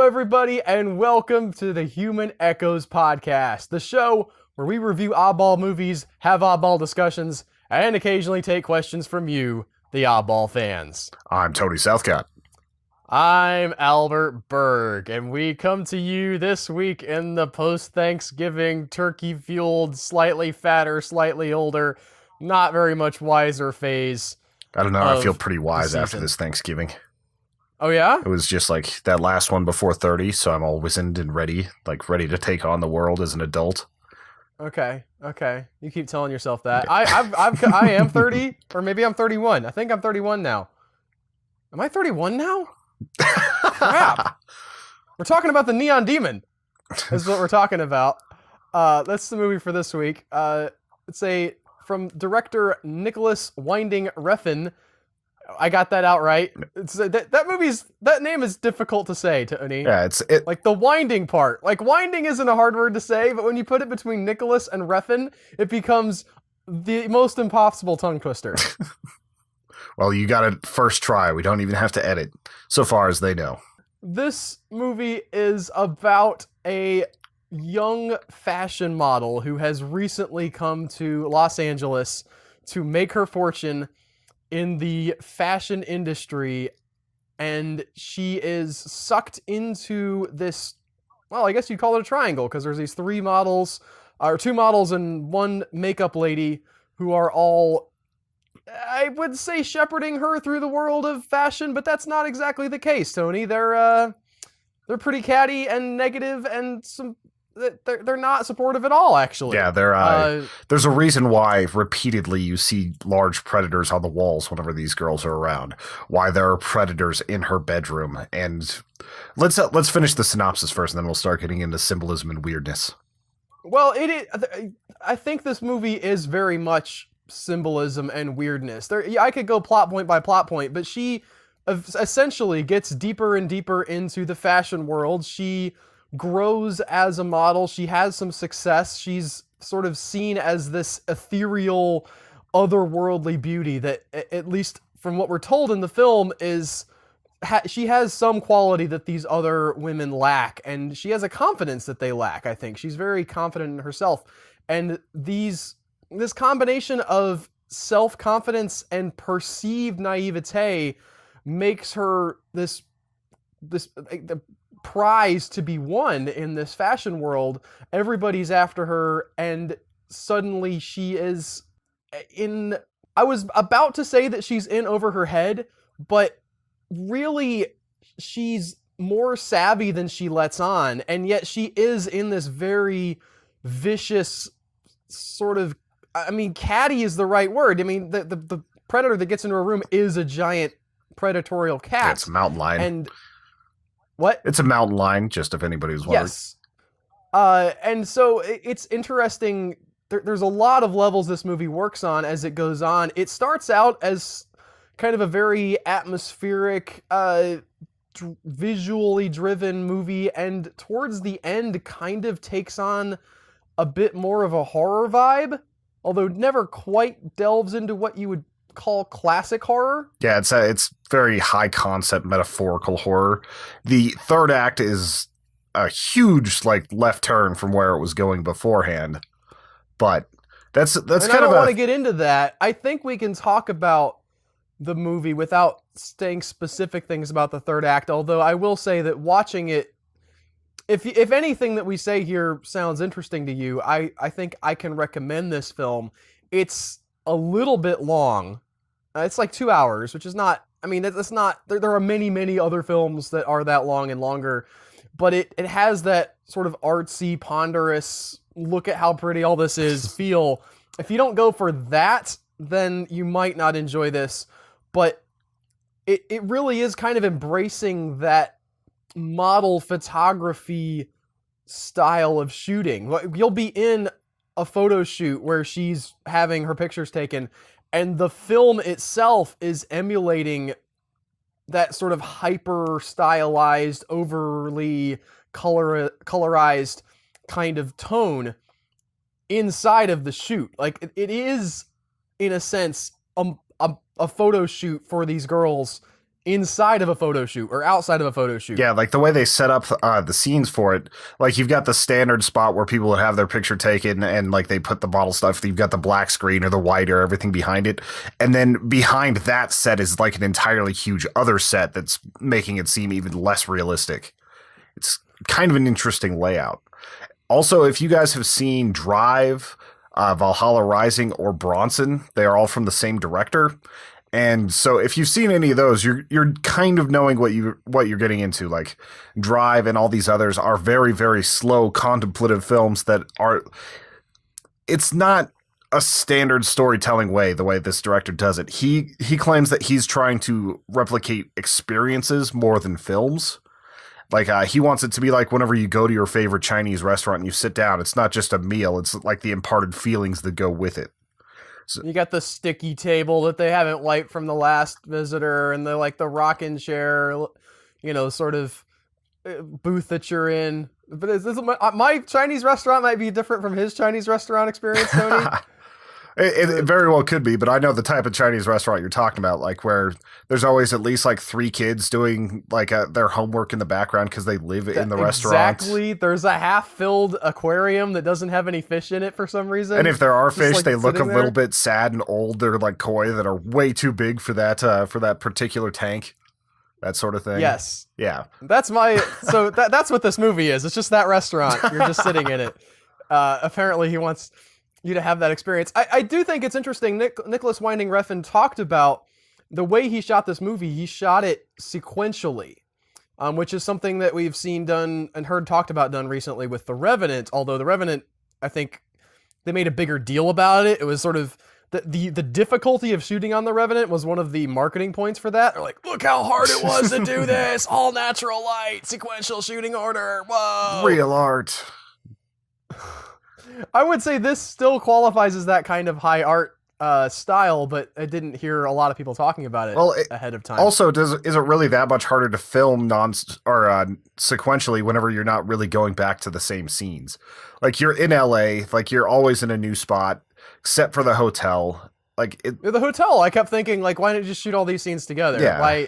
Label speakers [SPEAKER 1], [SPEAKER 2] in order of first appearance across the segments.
[SPEAKER 1] everybody, and welcome to the Human Echoes podcast, the show where we review oddball movies, have oddball discussions, and occasionally take questions from you, the oddball fans.
[SPEAKER 2] I'm Tony Southcott.
[SPEAKER 1] I'm Albert Berg, and we come to you this week in the post-Thanksgiving, turkey-fueled, slightly fatter, slightly older, not very much wiser phase.
[SPEAKER 2] I don't know, I feel pretty wise after this Thanksgiving.
[SPEAKER 1] Oh, yeah?
[SPEAKER 2] It was just like that last one before 30, so I'm all wizened and ready to take on the world as an adult.
[SPEAKER 1] Okay. You keep telling yourself that. I am 30, or maybe I'm 31. I think I'm 31 now. Am I 31 now? Crap. We're talking about the Neon Demon. Is what we're talking about. That's the movie for this week. It's from director Nicholas Winding Refn. I got that out right. That name is difficult to say, Tony.
[SPEAKER 2] Yeah, it's
[SPEAKER 1] like the winding part. Like winding isn't a hard word to say, but when you put it between Nicholas and Refn, it becomes the most impossible tongue twister.
[SPEAKER 2] Well, you got it first try. We don't even have to edit, so far as they know.
[SPEAKER 1] This movie is about a young fashion model who has recently come to Los Angeles to make her fortune in the fashion industry, and she is sucked into this, well, I guess you'd call it a triangle, because there's these two models and one makeup lady who are all, I would say, shepherding her through the world of fashion, but that's not exactly the case, Tony. They're pretty catty and negative, and they're not supportive at all, actually.
[SPEAKER 2] Yeah, there's a reason why repeatedly you see large predators on the walls whenever these girls are around. Why there are predators in her bedroom. And let's finish the synopsis first, and then we'll start getting into symbolism and weirdness.
[SPEAKER 1] Well, I think this movie is very much symbolism and weirdness. I could go plot point by plot point, but she essentially gets deeper and deeper into the fashion world. She grows as a model. She has some success. She's sort of seen as this ethereal, otherworldly beauty that, at least from what we're told in the film, she has some quality that these other women lack, and she has a confidence that they lack, I think. She's very confident in herself. And this combination of self-confidence and perceived naivete makes her this prize to be won in this fashion world. Everybody's after her, and suddenly she is in... I was about to say that she's in over her head, but really she's more savvy than she lets on, and yet she is in this very vicious sort of... I mean, catty is the right word. I mean, the predator that gets into her room is a giant predatorial cat.
[SPEAKER 2] Yeah, it's a mountain lion.
[SPEAKER 1] And what?
[SPEAKER 2] It's a mountain lion, just if anybody's wondering.
[SPEAKER 1] Yes. And so it's interesting. There's a lot of levels this movie works on as it goes on. It starts out as kind of a very atmospheric, visually driven movie, and towards the end kind of takes on a bit more of a horror vibe, although never quite delves into what you would call classic horror.
[SPEAKER 2] Yeah, it's very high concept metaphorical horror. The third act is a huge left turn from where it was going beforehand, but that's kind of... I
[SPEAKER 1] don't want to get into that. I think we can talk about the movie without saying specific things about the third act, although I will say that watching it, if anything that we say here sounds interesting to you, I think I can recommend this film. It's a little bit long. It's like 2 hours, which is not... I mean, that's not... There are many, many other films that are that long and longer, but it has that sort of artsy, ponderous, look at how pretty all this is feel. If you don't go for that, then you might not enjoy this, but it really is kind of embracing that model photography style of shooting. You'll be in a photo shoot where she's having her pictures taken, and the film itself is emulating that sort of hyper stylized, overly colorized kind of tone inside of the shoot. Like it is, in a sense, a photo shoot for these girls inside of a photo shoot or outside of a photo shoot.
[SPEAKER 2] Yeah, like the way they set up the scenes for it, like you've got the standard spot where people would have their picture taken and like they put the bottle stuff, you've got the black screen or the white or everything behind it. And then behind that set is like an entirely huge other set that's making it seem even less realistic. It's kind of an interesting layout. Also, if you guys have seen Drive, Valhalla Rising, or Bronson, they are all from the same director. And so if you've seen any of those, you're kind of knowing what you're getting into. Like Drive and all these others are very, very slow, contemplative films that are. It's not a standard storytelling way, the way this director does it. He claims that he's trying to replicate experiences more than films. Like he wants it to be like whenever you go to your favorite Chinese restaurant and you sit down, it's not just a meal. It's like the imparted feelings that go with it.
[SPEAKER 1] So, you got the sticky table that they haven't wiped from the last visitor, and the rocking chair, sort of booth that you're in. But my Chinese restaurant might be different from his Chinese restaurant experience, Tony.
[SPEAKER 2] It very well could be, but I know the type of Chinese restaurant you're talking about, like where there's always at least like 3 kids doing like their homework in the background because they live in the restaurant.
[SPEAKER 1] Exactly. There's a half-filled aquarium that doesn't have any fish in it for some reason.
[SPEAKER 2] And if there are fish,
[SPEAKER 1] like
[SPEAKER 2] they look a
[SPEAKER 1] there.
[SPEAKER 2] little bit sad and old. They're like koi that are way too big for that particular tank. That sort of thing.
[SPEAKER 1] Yes.
[SPEAKER 2] Yeah.
[SPEAKER 1] That's that's what this movie is. It's just that restaurant. You're just sitting in it. Apparently he wants you to have that experience. I do think it's interesting. Nicholas Winding Refn talked about the way he shot this movie. He shot it sequentially, which is something that we've seen done and heard talked about done recently with The Revenant. Although The Revenant, I think they made a bigger deal about it. It was sort of the difficulty of shooting on The Revenant was one of the marketing points for that. They're like, look how hard it was to do this. All natural light, sequential shooting order. Whoa.
[SPEAKER 2] Real art.
[SPEAKER 1] I would say this still qualifies as that kind of high art style, but I didn't hear a lot of people talking about it ahead of time.
[SPEAKER 2] Also, is it really that much harder to film sequentially whenever you're not really going back to the same scenes? Like you're in LA, like you're always in a new spot, except for the hotel.
[SPEAKER 1] The hotel, I kept thinking, like, why don't you just shoot all these scenes together?
[SPEAKER 2] Yeah.
[SPEAKER 1] Why?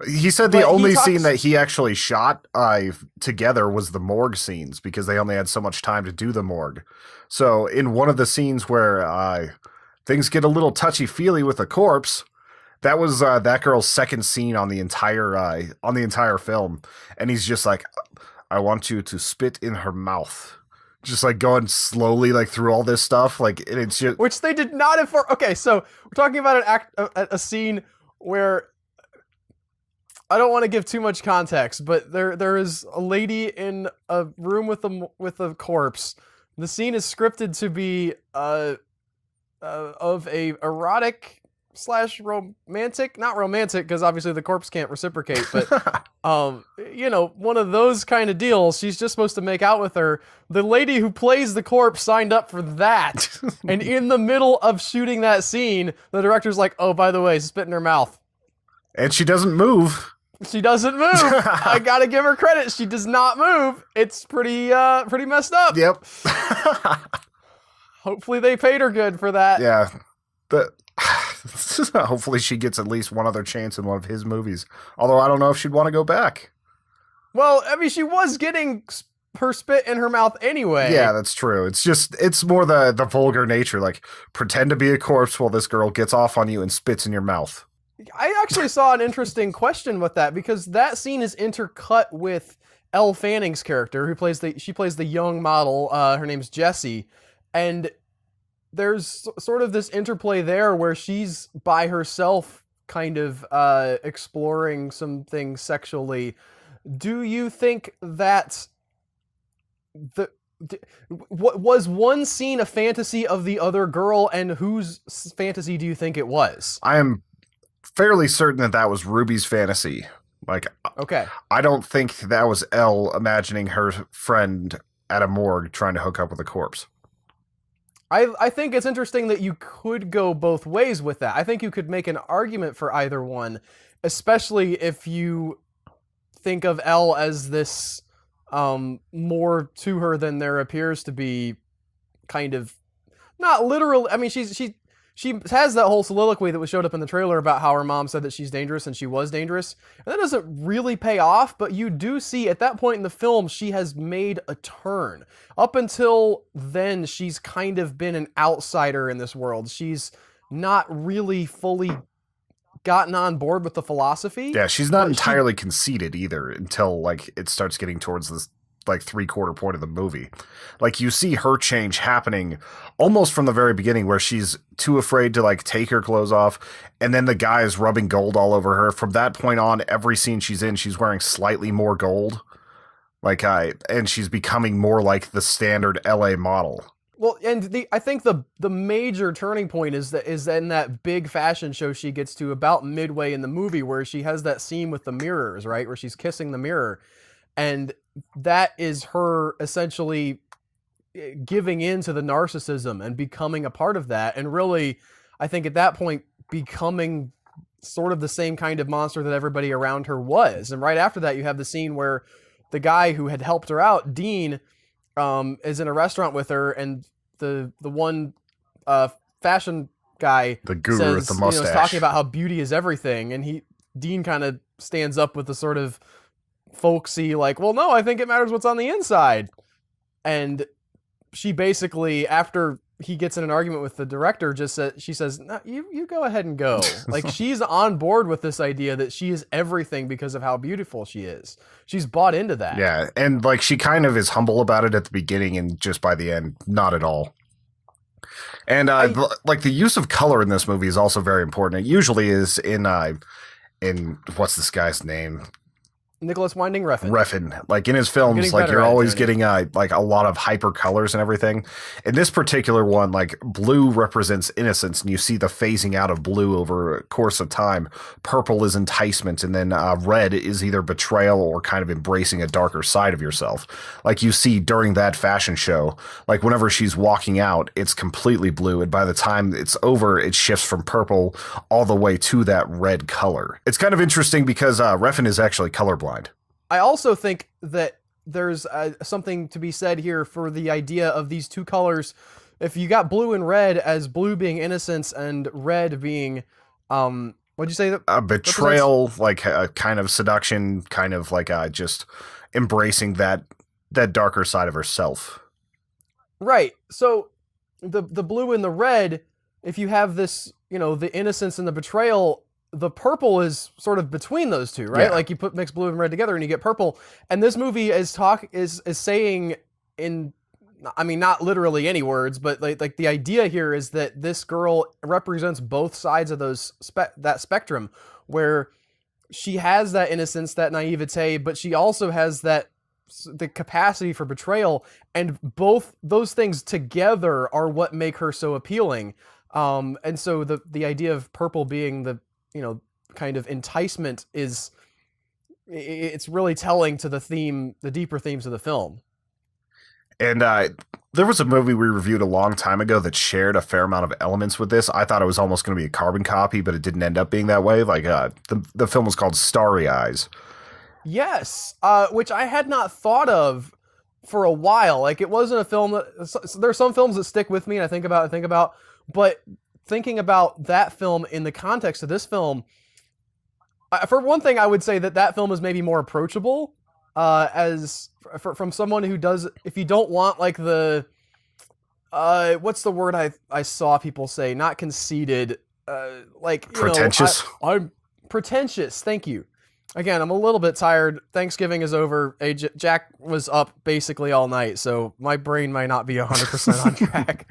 [SPEAKER 2] He said the only scene that he actually shot together was the morgue scenes because they only had so much time to do the morgue. So in one of the scenes where things get a little touchy-feely with a corpse, that was that girl's second scene on the entire film, and he's just like, "I want you to spit in her mouth." Just like going slowly like through all this stuff, like it's just
[SPEAKER 1] which they did not inform. Okay, so we're talking about a scene where. I don't want to give too much context, but there is a lady in a room with a corpse. The scene is scripted to be of a erotic / romantic, not romantic because obviously the corpse can't reciprocate, but one of those kind of deals. She's just supposed to make out with her. The lady who plays the corpse signed up for that, and in the middle of shooting that scene, the director's like, "Oh, by the way, spit in her mouth,"
[SPEAKER 2] and she doesn't move.
[SPEAKER 1] She doesn't move. I gotta give her credit. She does not move. It's pretty messed up.
[SPEAKER 2] Yep.
[SPEAKER 1] Hopefully they paid her good for that.
[SPEAKER 2] Yeah. Hopefully she gets at least one other chance in one of his movies. Although I don't know if she'd want to go back.
[SPEAKER 1] Well, I mean, she was getting her spit in her mouth anyway.
[SPEAKER 2] Yeah, that's true. It's more the vulgar nature. Like, pretend to be a corpse while this girl gets off on you and spits in your mouth.
[SPEAKER 1] I actually saw an interesting question with that because that scene is intercut with Elle Fanning's character, who plays the young model. Her name's Jessie, and there's sort of this interplay there where she's by herself, kind of exploring some things sexually. Do you think that what was one scene a fantasy of the other girl, and whose fantasy do you think it was?
[SPEAKER 2] I am fairly certain that was Ruby's fantasy. Like,
[SPEAKER 1] okay,
[SPEAKER 2] I don't think that was Elle imagining her friend at a morgue trying to hook up with a corpse.
[SPEAKER 1] I think it's interesting that you could go both ways with that. I think you could make an argument for either one, especially if you think of Elle as this more to her than there appears to be, kind of, not literal. I mean, she's she has that whole soliloquy that was showed up in the trailer about how her mom said that she's dangerous and she was dangerous. And that doesn't really pay off, but you do see at that point in the film, she has made a turn. Up until then, she's kind of been an outsider in this world. She's not really fully gotten on board with the philosophy.
[SPEAKER 2] Yeah, she's not entirely conceited either until like it starts getting towards this like 3/4 point of the movie. Like you see her change happening almost from the very beginning, where she's too afraid to like take her clothes off, and then the guy is rubbing gold all over her. From that point on, every scene she's in, she's wearing slightly more gold. And she's becoming more like the standard LA model.
[SPEAKER 1] Well, and I think the major turning point is in that big fashion show she gets to about midway in the movie, where she has that scene with the mirrors, right, where she's kissing the mirror, and that is her essentially giving in to the narcissism and becoming a part of that, and really, I think at that point becoming sort of the same kind of monster that everybody around her was. And right after that, you have the scene where the guy who had helped her out, Dean, is in a restaurant with her, and the one fashion guy,
[SPEAKER 2] the guru
[SPEAKER 1] says,
[SPEAKER 2] with the mustache,
[SPEAKER 1] is talking about how beauty is everything, and Dean kind of stands up with the sort of folksy, like, well, no, I think it matters what's on the inside. And she basically, after he gets in an argument with the director, she says, no, you go ahead and go. Like, she's on board with this idea that she is everything because of how beautiful she is. She's bought into that.
[SPEAKER 2] Yeah, and like she kind of is humble about it at the beginning, and just by the end, not at all. And like the use of color in this movie is also very important. It usually is in what's this guy's name?
[SPEAKER 1] Nicholas Winding Refn.
[SPEAKER 2] Refn. Like in his films, like you're always getting like a lot of hyper colors and everything. In this particular one, like blue represents innocence, and you see the phasing out of blue over a course of time. Purple is enticement, and then red is either betrayal or kind of embracing a darker side of yourself. Like you see during that fashion show, like whenever she's walking out, it's completely blue, and by the time it's over, it shifts from purple all the way to that red color. It's kind of interesting because Refn is actually colorblind.
[SPEAKER 1] I also think that there's something to be said here for the idea of these two colors. If you got blue and red, as blue being innocence and red being, what'd you say?
[SPEAKER 2] A betrayal, like a kind of seduction, kind of like just embracing that darker side of herself.
[SPEAKER 1] Right. So the blue and the red, if you have this, the innocence and the betrayal, the purple is sort of between those two, right? Yeah. Like you mix blue and red together and you get purple. And this movie is saying in, I mean, not literally any words, but like the idea here is that this girl represents both sides of that spectrum, where she has that innocence, that naivete, but she also has the capacity for betrayal, and both those things together are what make her so appealing. And so the idea of purple being the kind of enticement it's really telling to the deeper themes of the film.
[SPEAKER 2] And there was a movie we reviewed a long time ago that shared a fair amount of elements with this. I thought it was almost going to be a carbon copy, but it didn't end up being that way. Like the film was called Starry Eyes.
[SPEAKER 1] Yes, which I had not thought of for a while. Like it wasn't a film that there are some films that stick with me and I think about, but thinking about that film in the context of this film, for one thing, I would say that film is maybe more approachable from someone who does, if you don't want like the, what's the word I saw people say, not conceited, like
[SPEAKER 2] pretentious.
[SPEAKER 1] I'm pretentious. Thank you. Again, I'm a little bit tired. Thanksgiving is over. Jack was up basically all night, so my brain might not be 100% on track.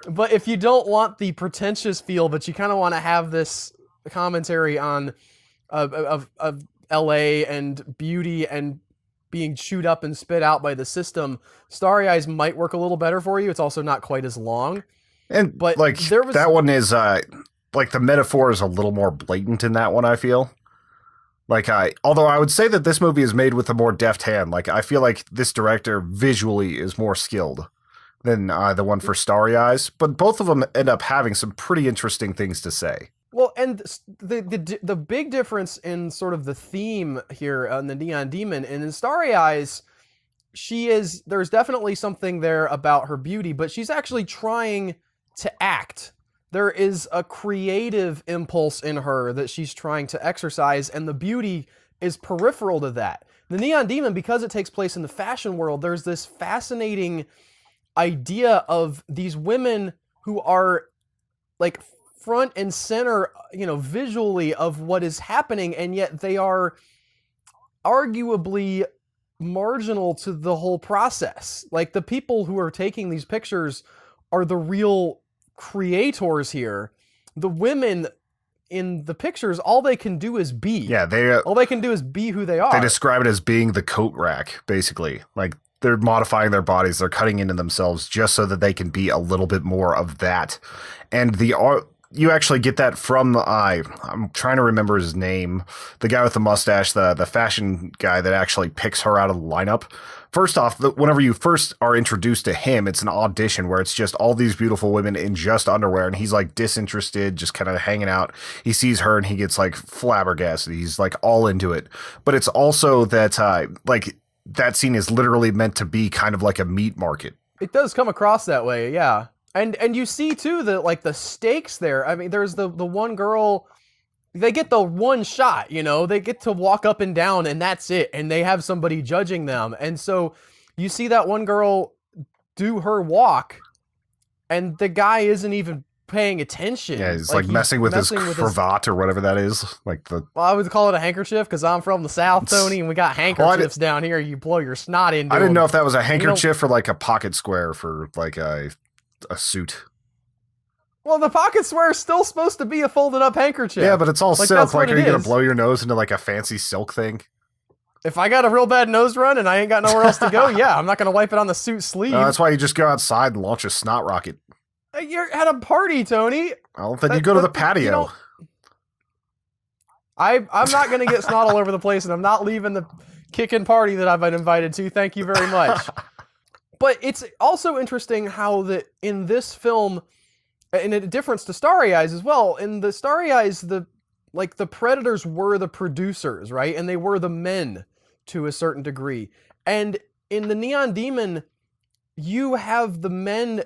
[SPEAKER 1] But if you don't want the pretentious feel, but you kind of want to have this commentary on of LA and beauty and being chewed up and spit out by the system, Starry Eyes might work a little better for you. It's also not quite as long. But
[SPEAKER 2] like that one is like the metaphor is a little more blatant in that one, I feel. Like although I would say that this movie is made with a more deft hand. Like I feel like this director visually is more skilled than the one for Starry Eyes, but both of them end up having some pretty interesting things to say.
[SPEAKER 1] Well, and the big difference in sort of the theme here on the Neon Demon, and in Starry Eyes, there's definitely something there about her beauty, but she's actually trying to act there is a creative impulse in her that she's trying to exercise, and the beauty is peripheral to that. The Neon Demon, because it takes place in the fashion world, there's this fascinating idea of these women who are like front and center, visually of what is happening, and yet they are arguably marginal to the whole process. Like, the people who are taking these pictures are the real creators here. The women in the pictures, all they can do is be.
[SPEAKER 2] Yeah,
[SPEAKER 1] all they can do is be who they are.
[SPEAKER 2] They describe it as being the coat rack, basically. Like, they're modifying their bodies, they're cutting into themselves just so that they can be a little bit more of that. And you actually get that from I'm trying to remember his name, the guy with the mustache, the fashion guy that actually picks her out of the lineup. First off, whenever you first are introduced to him, it's an audition where it's just all these beautiful women in just underwear, and he's like disinterested, just kind of hanging out. He sees her and he gets like flabbergasted. He's like all into it. But it's also that that scene is literally meant to be kind of like a meat market.
[SPEAKER 1] It does come across that way, yeah. And you see too the stakes there. I mean, there's the one girl, they get the one shot, they get to walk up and down and that's it. And they have somebody judging them. And so you see that one girl do her walk and the guy isn't even paying attention.
[SPEAKER 2] Yeah, he's like messing with his cravat or whatever that is. Well,
[SPEAKER 1] I would call it a handkerchief because I'm from the South, Tony, and we got handkerchiefs down here. You blow your snot into.
[SPEAKER 2] I didn't know if that was a handkerchief or like a pocket square for like a suit.
[SPEAKER 1] Well, the pocket square is still supposed to be a folded up handkerchief.
[SPEAKER 2] Yeah, but it's all silk. Like, are you going to blow your nose into like a fancy silk thing?
[SPEAKER 1] If I got a real bad nose run and I ain't got nowhere else to go, yeah, I'm not going to wipe it on the suit sleeve.
[SPEAKER 2] That's why you just go outside and launch a snot rocket.
[SPEAKER 1] You're at a party, Tony.
[SPEAKER 2] Well, then you go to the patio.
[SPEAKER 1] I'm not going to get snot all over the place, and I'm not leaving the kickin' party that I've been invited to. Thank you very much. But it's also interesting how that in this film, and a difference to Starry Eyes as well, in the Starry Eyes, the Predators were the producers, right? And they were the men to a certain degree. And in the Neon Demon, you have the men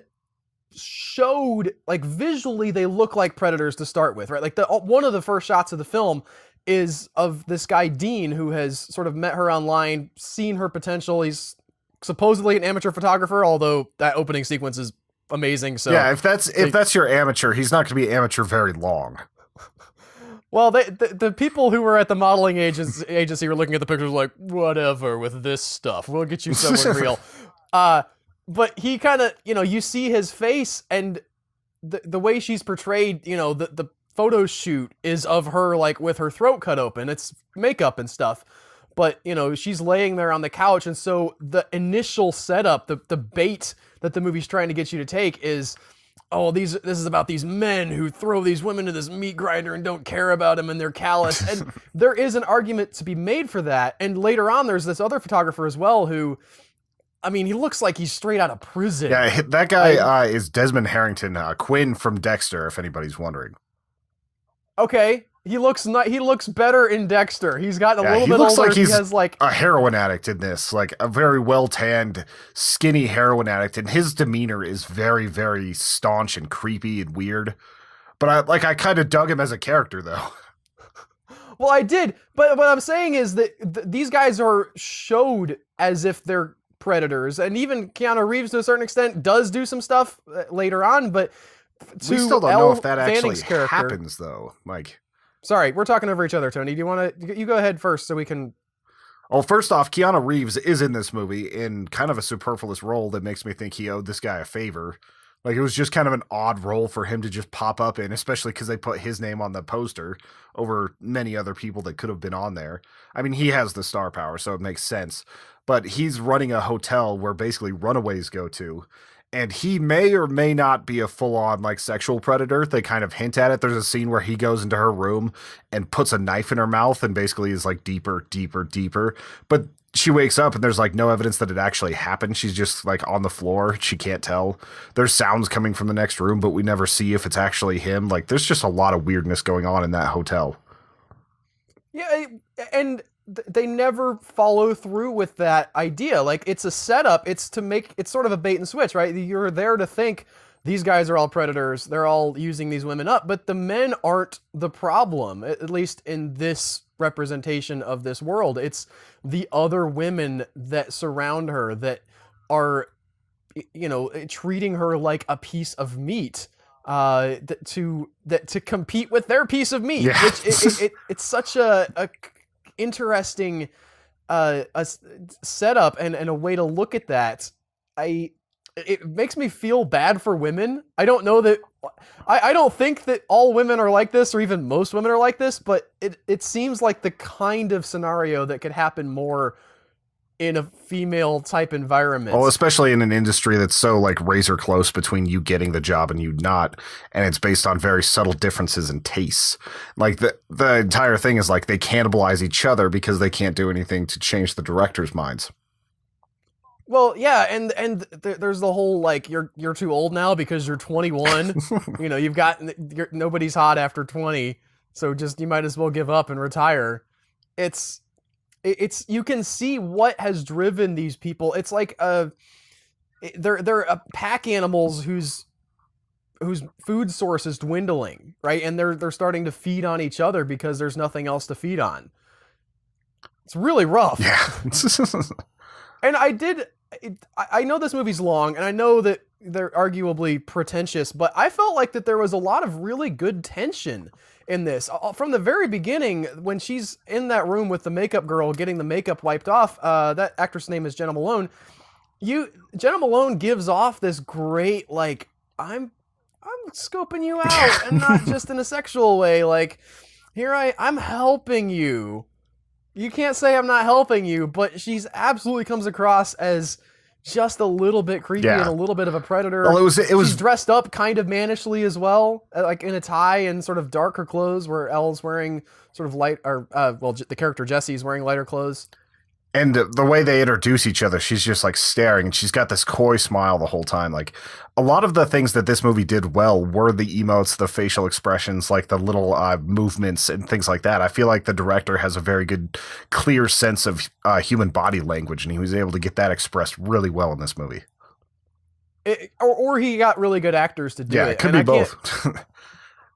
[SPEAKER 1] showed, like, visually they look like predators to start with, right? Like, one of the first shots of the film is of this guy Dean, who has sort of met her online, seen her potential. He's supposedly an amateur photographer, although that opening sequence is amazing. So
[SPEAKER 2] yeah, if that's your amateur, he's not going to be amateur very long.
[SPEAKER 1] Well, the people who were at the modeling agency were looking at the pictures like, whatever with this stuff, we'll get you someone real. But he kind of, you see his face, and the way she's portrayed, the photo shoot is of her like with her throat cut open. It's makeup and stuff. But, she's laying there on the couch, and so the initial setup, the bait that the movie's trying to get you to take is, this is about these men who throw these women to this meat grinder and don't care about them, and they're callous. And there is an argument to be made for that. And later on, there's this other photographer as well who, he looks like he's straight out of prison.
[SPEAKER 2] Yeah, that guy is Desmond Harrington, Quinn from Dexter, if anybody's wondering.
[SPEAKER 1] Okay. He looks better in Dexter. He's gotten a little bit older.
[SPEAKER 2] Like he
[SPEAKER 1] has like
[SPEAKER 2] a heroin addict in this, like a very well-tanned, skinny heroin addict, and his demeanor is very, very staunch and creepy and weird. But I kind of dug him as a character, though.
[SPEAKER 1] Well, I did, but what I'm saying is that these guys are showed as if they're predators, and even Keanu Reeves, to a certain extent, does do some stuff later on. But
[SPEAKER 2] we still don't know if that actually happens, though. Like.
[SPEAKER 1] Sorry, we're talking over each other, Tony. Do you want to... You go ahead first so we can...
[SPEAKER 2] Well, first off, Keanu Reeves is in this movie in kind of a superfluous role that makes me think he owed this guy a favor. Like, it was just kind of an odd role for him to just pop up in, especially because they put his name on the poster over many other people that could have been on there. He has the star power, so it makes sense. But he's running a hotel where basically runaways go to. And he may or may not be a full-on, like, sexual predator. They kind of hint at it. There's a scene where he goes into her room and puts a knife in her mouth and basically is, like, deeper, deeper, deeper. But she wakes up and there's, like, no evidence that it actually happened. She's just, like, on the floor. She can't tell. There's sounds coming from the next room, but we never see if it's actually him. Like, there's just a lot of weirdness going on in that hotel.
[SPEAKER 1] Yeah, and they never follow through with that idea. Like, it's a setup. It's sort of a bait and switch, right? You're there to think these guys are all predators. They're all using these women up, but the men aren't the problem, at least in this representation of this world. It's the other women that surround her that are, treating her like a piece of meat, to compete with their piece of meat.
[SPEAKER 2] Yeah.
[SPEAKER 1] Which it's such a interesting a setup and a way to look at that. It makes me feel bad for women. I don't know that I don't think that all women are like this, or even most women are like this, but it seems like the kind of scenario that could happen more in a female type environment.
[SPEAKER 2] Well, especially in an industry that's so like razor close between you getting the job and you not, and it's based on very subtle differences in tastes. Like the entire thing is like they cannibalize each other because they can't do anything to change the director's minds.
[SPEAKER 1] Well, yeah, and there's the whole like you're too old now because you're 21. Nobody's hot after 20, so just you might as well give up and retire. It's you can see what has driven these people. It's like they're pack animals whose food source is dwindling, right? And they're starting to feed on each other because there's nothing else to feed on. It's really rough.
[SPEAKER 2] Yeah.
[SPEAKER 1] And I know this movie's long, and I know that they're arguably pretentious, but I felt like that there was a lot of really good tension in this. From the very beginning, when she's in that room with the makeup girl getting the makeup wiped off, that actress' name is Jenna Malone. Jenna Malone gives off this great, like, I'm scoping you out, and not just in a sexual way. Like, I'm helping you. You can't say I'm not helping you, but she's absolutely comes across as just a little bit creepy and a little bit of a predator.
[SPEAKER 2] Well,
[SPEAKER 1] she's dressed up kind of manishly as well, like in a tie and sort of darker clothes, where Elle's wearing sort of light, or the character Jesse's wearing lighter clothes.
[SPEAKER 2] And the way they introduce each other, she's just like staring, and she's got this coy smile the whole time. Like a lot of the things that this movie did well were the emotes, the facial expressions, like the little movements and things like that. I feel like the director has a very good, clear sense of human body language, and he was able to get that expressed really well in this movie.
[SPEAKER 1] Or he got really good actors to do it.
[SPEAKER 2] Yeah, it could be both.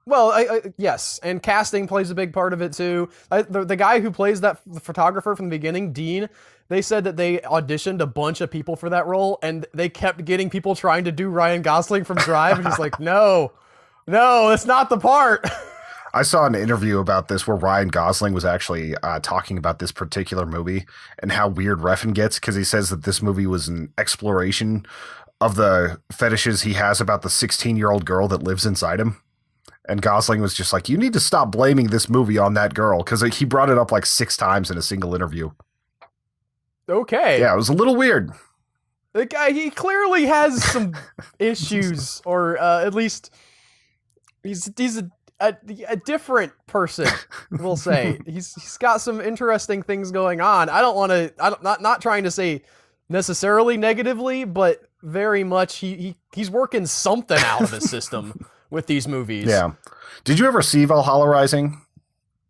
[SPEAKER 1] Well, yes, and casting plays a big part of it too. The guy who plays the photographer from the beginning, Dean, they said that they auditioned a bunch of people for that role, and they kept getting people trying to do Ryan Gosling from Drive, and he's like, no, that's not the part.
[SPEAKER 2] I saw an interview about this where Ryan Gosling was actually talking about this particular movie and how weird Refn gets, because he says that this movie was an exploration of the fetishes he has about the 16-year-old girl that lives inside him. And Gosling was just like, you need to stop blaming this movie on that girl, because he brought it up like 6 times in a single interview.
[SPEAKER 1] Okay.
[SPEAKER 2] Yeah, it was a little weird.
[SPEAKER 1] The guy, he clearly has some issues, or at least he's a different person, we'll say. He's got some interesting things going on. Not trying to say necessarily negatively, but very much he's working something out of his system with these movies.
[SPEAKER 2] Yeah. Did you ever see Valhalla Rising?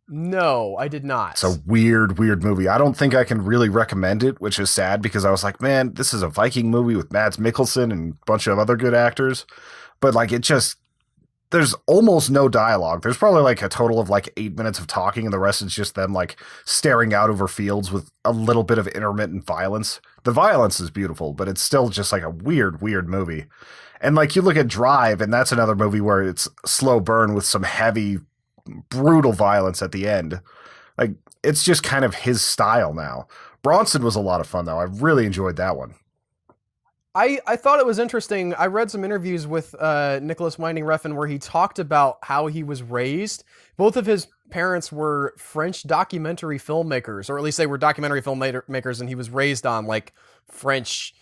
[SPEAKER 1] No, I did not.
[SPEAKER 2] It's a weird movie. I don't think I can really recommend it, which is sad, because I was like, man, this is a Viking movie with Mads Mikkelsen and a bunch of other good actors. But like, there's almost no dialogue. There's probably like a total of like 8 minutes of talking, and the rest is just them like staring out over fields with a little bit of intermittent violence. The violence is beautiful, but it's still just like a weird movie. And like you look at Drive, and that's another movie where it's slow burn with some heavy, brutal violence at the end. Like, it's just kind of his style now. Bronson was a lot of fun, though. I really enjoyed that one.
[SPEAKER 1] I thought it was interesting. I read some interviews with Nicholas Winding Refn where he talked about how he was raised. Both of his parents were French documentary filmmakers, or at least they were documentary filmmakers, and he was raised on like French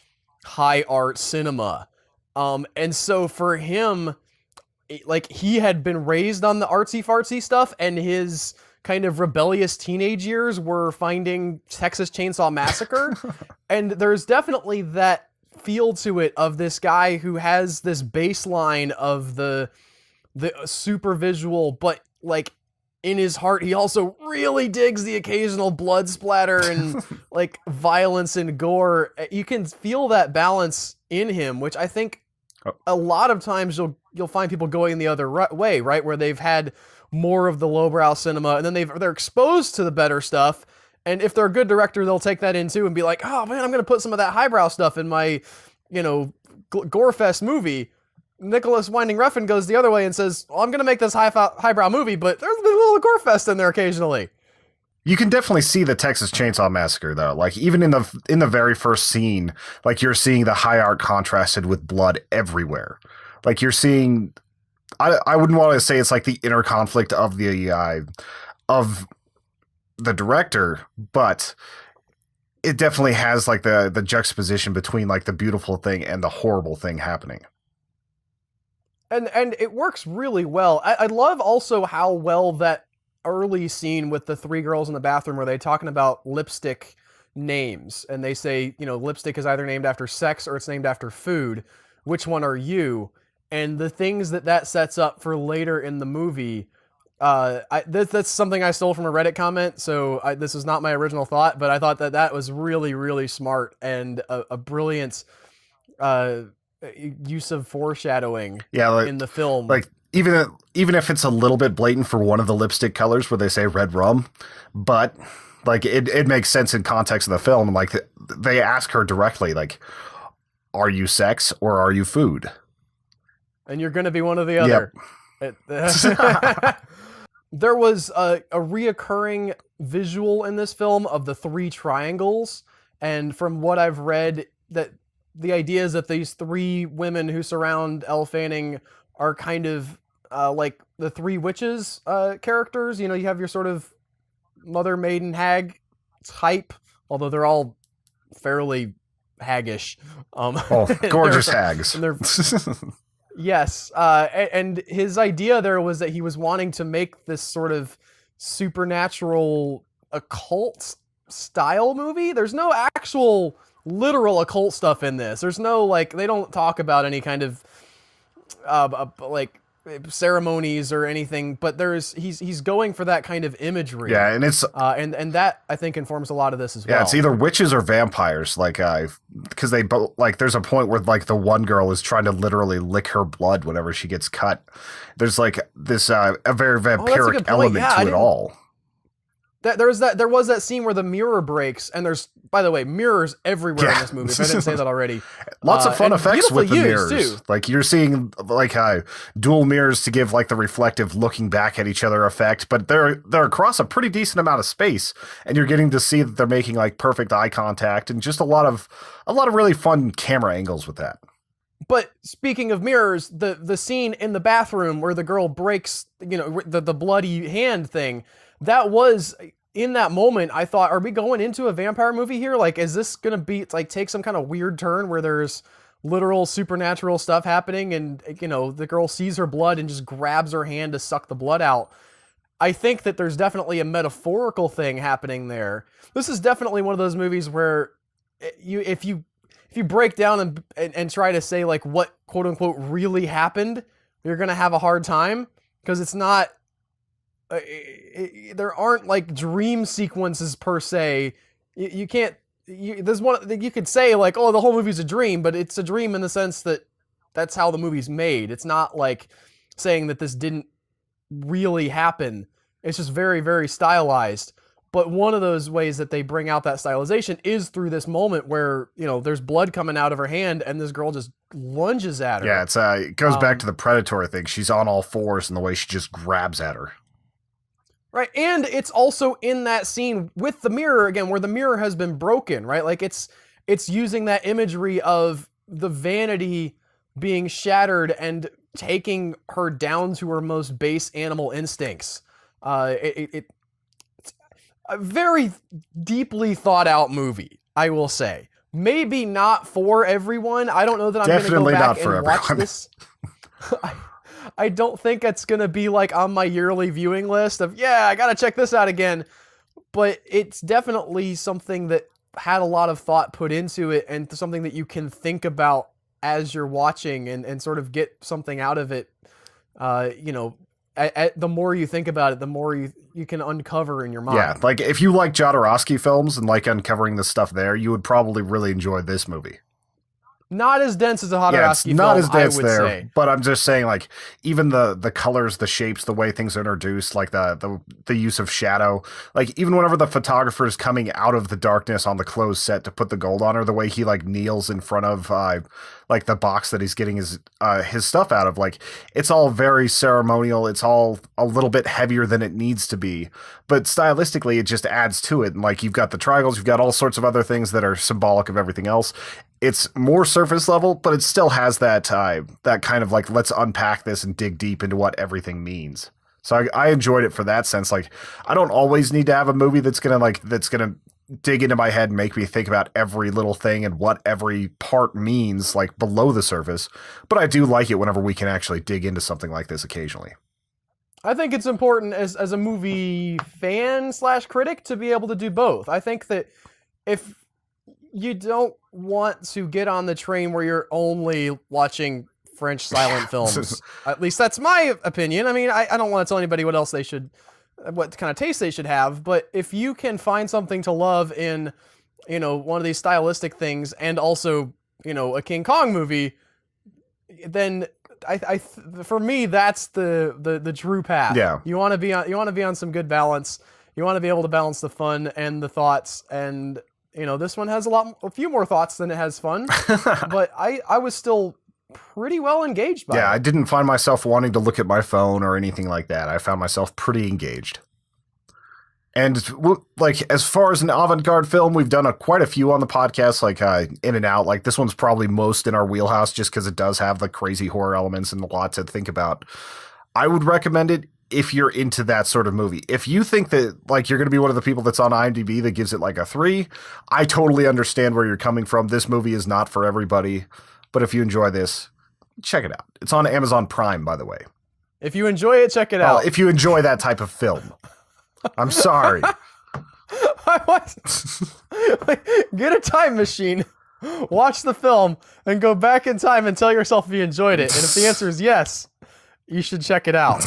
[SPEAKER 1] high art cinema. And so for him, like, he had been raised on the artsy fartsy stuff, and his kind of rebellious teenage years were finding Texas Chainsaw Massacre. And there's definitely that feel to it of this guy who has this baseline of the super visual, but like in his heart, he also really digs the occasional blood splatter and like violence and gore. You can feel that balance in him, which I think a lot of times you'll find people going the other way, right, where they've had more of the lowbrow cinema, and then they're exposed to the better stuff. And if they're a good director, they'll take that in too and be like, oh man, I'm going to put some of that highbrow stuff in my, Gorefest movie. Nicholas Winding Refn goes the other way and says, well, I'm going to make this highbrow movie, but there's a little Gorefest in there occasionally.
[SPEAKER 2] You can definitely see the Texas Chainsaw Massacre, though. Like, even in the very first scene, like, you're seeing the high art contrasted with blood everywhere. Like, you're seeing... I wouldn't want to say it's like the inner conflict of the director, but it definitely has like the juxtaposition between like the beautiful thing and the horrible thing happening.
[SPEAKER 1] And it works really well. I love also how well that early scene with the three girls in the bathroom where they're talking about lipstick names, and they say, lipstick is either named after sex or it's named after food. Which one are you? And the things that sets up for later in the movie, that's something I stole from a Reddit comment, so this is not my original thought, but I thought that was really, really smart and a brilliant use of foreshadowing in the film.
[SPEAKER 2] Like, even if it's a little bit blatant for one of the lipstick colors where they say red rum, but like it makes sense in context of the film. Like, they ask her directly, like, are you sex or are you food? And
[SPEAKER 1] you're going to be one or the other. Yep. There was a reoccurring visual in this film of the three triangles. And from what I've read, that the idea is that these three women who surround Elle Fanning are kind of like the three witches characters. You have your sort of mother, maiden, hag type, although they're all fairly haggish.
[SPEAKER 2] Gorgeous hags.
[SPEAKER 1] Yes, and his idea there was that he was wanting to make this sort of supernatural occult style movie. There's no actual literal occult stuff in this. There's no, like, they don't talk about any kind of like ceremonies or anything, but he's going for that kind of imagery.
[SPEAKER 2] Yeah, and it's
[SPEAKER 1] and that I think informs a lot of this as well.
[SPEAKER 2] Yeah, it's either witches or vampires, like because they both, like, there's a point where like the one girl is trying to literally lick her blood whenever she gets cut. There's like this a very vampiric element to it all.
[SPEAKER 1] There was that scene where the mirror breaks, and there's, by the way, mirrors everywhere in this movie. If I didn't say that already,
[SPEAKER 2] lots of fun effects with the mirrors
[SPEAKER 1] too.
[SPEAKER 2] Like, you're seeing like dual mirrors to give like the reflective looking back at each other effect, but they're across a pretty decent amount of space, and you're getting to see that they're making like perfect eye contact and just a lot of really fun camera angles with that.
[SPEAKER 1] But speaking of mirrors, the scene in the bathroom where the girl breaks, the bloody hand thing. That was, in that moment, I thought, are we going into a vampire movie here? Like, is this going to be, like, take some kind of weird turn where there's literal supernatural stuff happening and, the girl sees her blood and just grabs her hand to suck the blood out? I think that there's definitely a metaphorical thing happening there. This is definitely one of those movies where if you break down and try to say, like, what quote-unquote really happened, you're going to have a hard time, because it's not... there aren't like dream sequences per se. You can't. There's one you could say like, oh, the whole movie's a dream, but it's a dream in the sense that that's how the movie's made. It's not like saying that this didn't really happen. It's just very, very stylized. But one of those ways that they bring out that stylization is through this moment where, there's blood coming out of her hand and this girl just lunges at her.
[SPEAKER 2] Yeah, it goes back to the Predator thing. She's on all fours in the way she just grabs at her.
[SPEAKER 1] Right, and it's also in that scene with the mirror again, where the mirror has been broken, right? Like, it's using that imagery of the vanity being shattered and taking her down to her most base animal instincts. It's a very deeply thought out movie, I will say. Maybe not for everyone. I don't know that I'm going to go back and watch this. I don't think it's going to be like on my yearly viewing list of, I got to check this out again. But it's definitely something that had a lot of thought put into it, and something that you can think about as you're watching and sort of get something out of it. The more you think about it, the more you can uncover in your mind.
[SPEAKER 2] Yeah, like if you like Jodorowsky films and like uncovering the stuff there, you would probably really enjoy this movie.
[SPEAKER 1] not as dense as a
[SPEAKER 2] Yeah, it's
[SPEAKER 1] Jodorowsky
[SPEAKER 2] not
[SPEAKER 1] film,
[SPEAKER 2] as dense
[SPEAKER 1] I would
[SPEAKER 2] there,
[SPEAKER 1] say.
[SPEAKER 2] but I'm just saying, like, even the colors, the shapes, the way things are introduced, like the use of shadow, like even whenever the photographer is coming out of the darkness on the closed set to put the gold on her, the way he like kneels in front of like the box that he's getting his stuff out of, like it's all very ceremonial. It's all a little bit heavier than it needs to be, but stylistically it just adds to it. And like you've got the triangles, you've got all sorts of other things that are symbolic of everything else. It's more surface level, but it still has that that kind of like, let's unpack this and dig deep into what everything means. So I enjoyed it for that sense. Like I don't always need to have a movie that's gonna dig into my head and make me think about every little thing and what every part means, like below the surface. But I do like it whenever we can actually dig into something like this occasionally.
[SPEAKER 1] I think it's important as a movie fan / critic to be able to do both. I think that if you don't want to get on the train where you're only watching French silent films, at least that's my opinion. I mean, I don't want to tell anybody what else they should, what kind of taste they should have, but if you can find something to love in, you know, one of these stylistic things and also, you know, a King Kong movie, then for me, that's the true path.
[SPEAKER 2] Yeah.
[SPEAKER 1] You want to be on some good balance. You want to be able to balance the fun and the thoughts, and you know, this one has a few more thoughts than it has fun, but I was still pretty well engaged by it.
[SPEAKER 2] Yeah, I didn't find myself wanting to look at my phone or anything like that. I found myself pretty engaged. And like, as far as an avant-garde film, we've done quite a few on the podcast, like In and Out. Like this one's probably most in our wheelhouse just because it does have the crazy horror elements and a lot to think about. I would recommend it if you're into that sort of movie. If you think that like you're going to be one of the people that's on IMDb that gives it like a 3, I totally understand where you're coming from. This movie is not for everybody, but if you enjoy this, check it out. It's on Amazon Prime, by the way.
[SPEAKER 1] If you enjoy it, check it out.
[SPEAKER 2] If you enjoy that type of film. I'm sorry.
[SPEAKER 1] Get a time machine, watch the film, and go back in time and tell yourself if you enjoyed it. And if the answer is yes, you should check it out.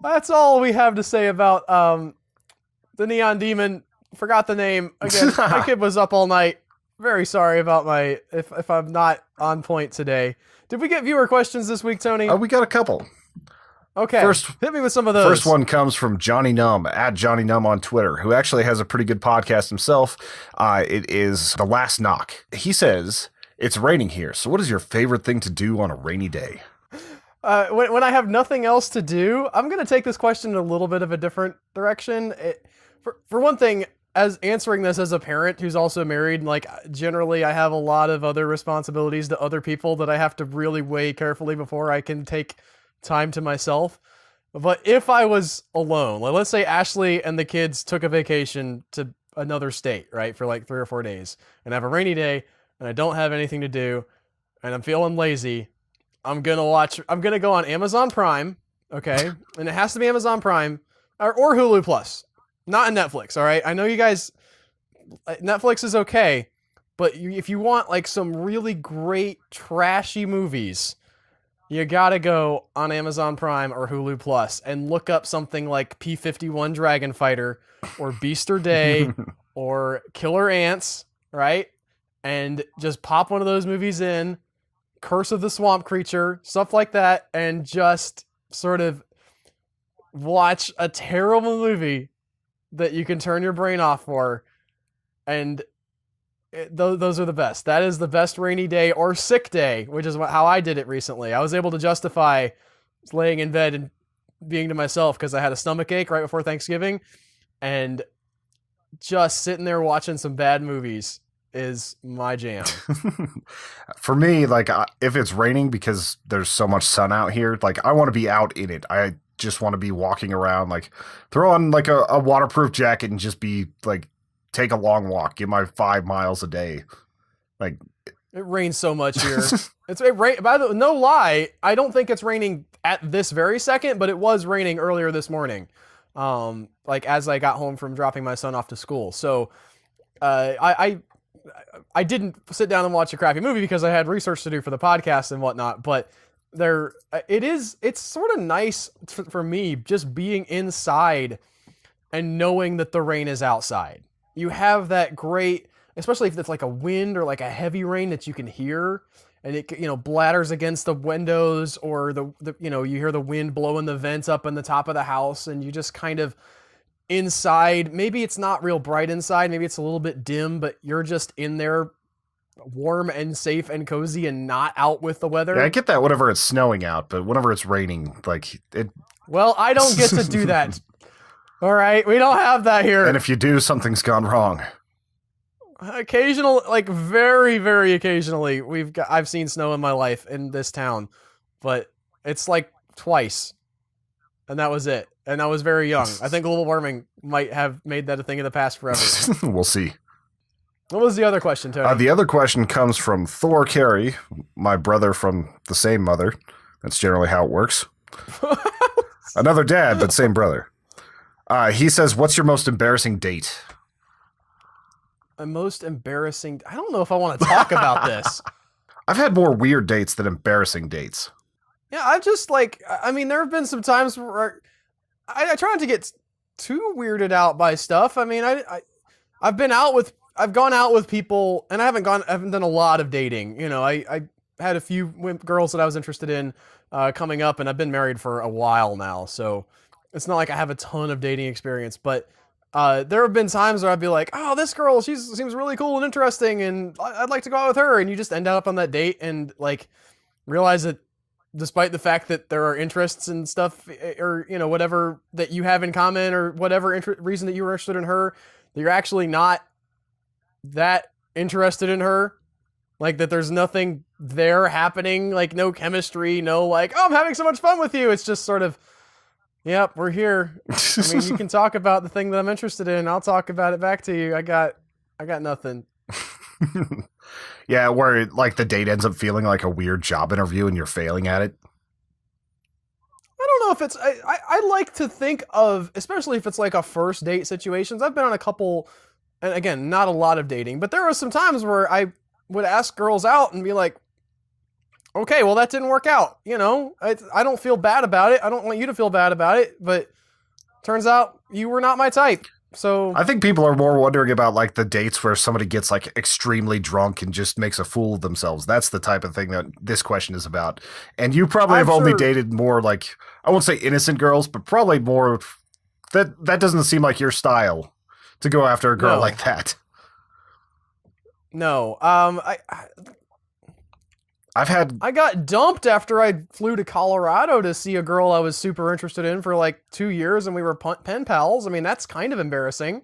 [SPEAKER 1] That's all we have to say about the Neon Demon. Forgot the name again. My kid was up all night. Very sorry about if I'm not on point today. Did we get viewer questions this week, Tony?
[SPEAKER 2] We got a couple.
[SPEAKER 1] Okay, hit me with some of those.
[SPEAKER 2] First one comes from Johnny Numb, at Johnny Numb on Twitter, who actually has a pretty good podcast himself. It is The Last Knock. He says, it's raining here, so what is your favorite thing to do on a rainy day?
[SPEAKER 1] When I have nothing else to do, I'm going to take this question in a little bit of a different direction. For one thing, as answering this as a parent who's also married, like generally I have a lot of other responsibilities to other people that I have to really weigh carefully before I can take time to myself. But if I was alone, like let's say Ashley and the kids took a vacation to another state, right, for like 3 or 4 days, and I have a rainy day and I don't have anything to do and I'm feeling lazy, I'm going to go on Amazon Prime, okay? And it has to be Amazon Prime or Hulu Plus. Not in Netflix, all right? I know you guys, Netflix is okay, but if you want like some really great trashy movies, you gotta go on Amazon Prime or Hulu Plus and look up something like P-51 Dragon Fighter or Beaster Day or Killer Ants, right? And just pop one of those movies in, Curse of the Swamp Creature, stuff like that, and just sort of watch a terrible movie that you can turn your brain off for, and those are the best. That is the best rainy day or sick day, which is how I did it recently. I was able to justify laying in bed and being to myself because I had a stomach ache right before Thanksgiving, and just sitting there watching some bad movies is my jam.
[SPEAKER 2] For me, like if it's raining because there's so much sun out here, like I want to be out in it. I just want to be walking around, like throw on like a waterproof jacket and just be like, take a long walk, get my 5 miles a day. Like
[SPEAKER 1] it rains so much here. By the way, no lie, I don't think it's raining at this very second, but it was raining earlier this morning. Like as I got home from dropping my son off to school. So, I didn't sit down and watch a crappy movie because I had research to do for the podcast and whatnot, but it's sort of nice for me just being inside and knowing that the rain is outside. you have that great, especially if it's like a wind or like a heavy rain that you can hear, and it blatters against the windows, or the you hear the wind blowing the vents up in the top of the house, and you just kind of inside. Maybe it's not real bright inside, maybe it's a little bit dim, but you're just in there warm and safe and cozy and not out with the weather.
[SPEAKER 2] Yeah, I get that whenever it's snowing out, but whenever it's raining, like it.
[SPEAKER 1] Well, I don't get to do that. All right, we don't have that here.
[SPEAKER 2] And if you do, something's gone wrong.
[SPEAKER 1] Occasional, like very, very occasionally, I've seen snow in my life in this town, but it's like twice, and that was it. And I was very young. I think global warming might have made that a thing of the past forever.
[SPEAKER 2] We'll see.
[SPEAKER 1] What was the other question, Tony?
[SPEAKER 2] The other question comes from Thor Carey, my brother from the same mother. That's generally how it works. Another dad, but same brother. He says, what's your most embarrassing date?
[SPEAKER 1] My most embarrassing... I don't know if I want to talk about this.
[SPEAKER 2] I've had more weird dates than embarrassing dates.
[SPEAKER 1] Yeah, I've just there have been some times where I try not to get too weirded out by stuff. I mean, I've gone out with people, and I haven't done a lot of dating. I had a few girls that I was interested in coming up, and I've been married for a while now, so it's not like I have a ton of dating experience. But there have been times where I'd be like, oh, this girl, she seems really cool and interesting, and I'd like to go out with her, and you just end up on that date and like realize that despite the fact that there are interests and stuff, or whatever that you have in common, or whatever reason that you were interested in her, that you're actually not that interested in her, like that there's nothing there happening, like no chemistry, no like, oh, I'm having so much fun with you. It's just sort of, yep, we're here. I mean, you can talk about the thing that I'm interested in. I'll talk about it back to you. I got nothing.
[SPEAKER 2] Yeah, where like the date ends up feeling like a weird job interview and you're failing at it.
[SPEAKER 1] I don't know if it's, I like to think of, especially if it's like a first date situations. I've been on a couple, and again, not a lot of dating, but there were some times where I would ask girls out and be like, okay, well, that didn't work out. I don't feel bad about it. I don't want you to feel bad about it, but turns out you were not my type. So
[SPEAKER 2] I think people are more wondering about like the dates where somebody gets like extremely drunk and just makes a fool of themselves. That's the type of thing that this question is about. And you probably have only dated more like, I won't say innocent girls, but probably more that doesn't seem like your style to go after a girl like that.
[SPEAKER 1] No.
[SPEAKER 2] I
[SPEAKER 1] got dumped after I flew to Colorado to see a girl I was super interested in for like 2 years, and we were pen pals. I mean, that's kind of embarrassing.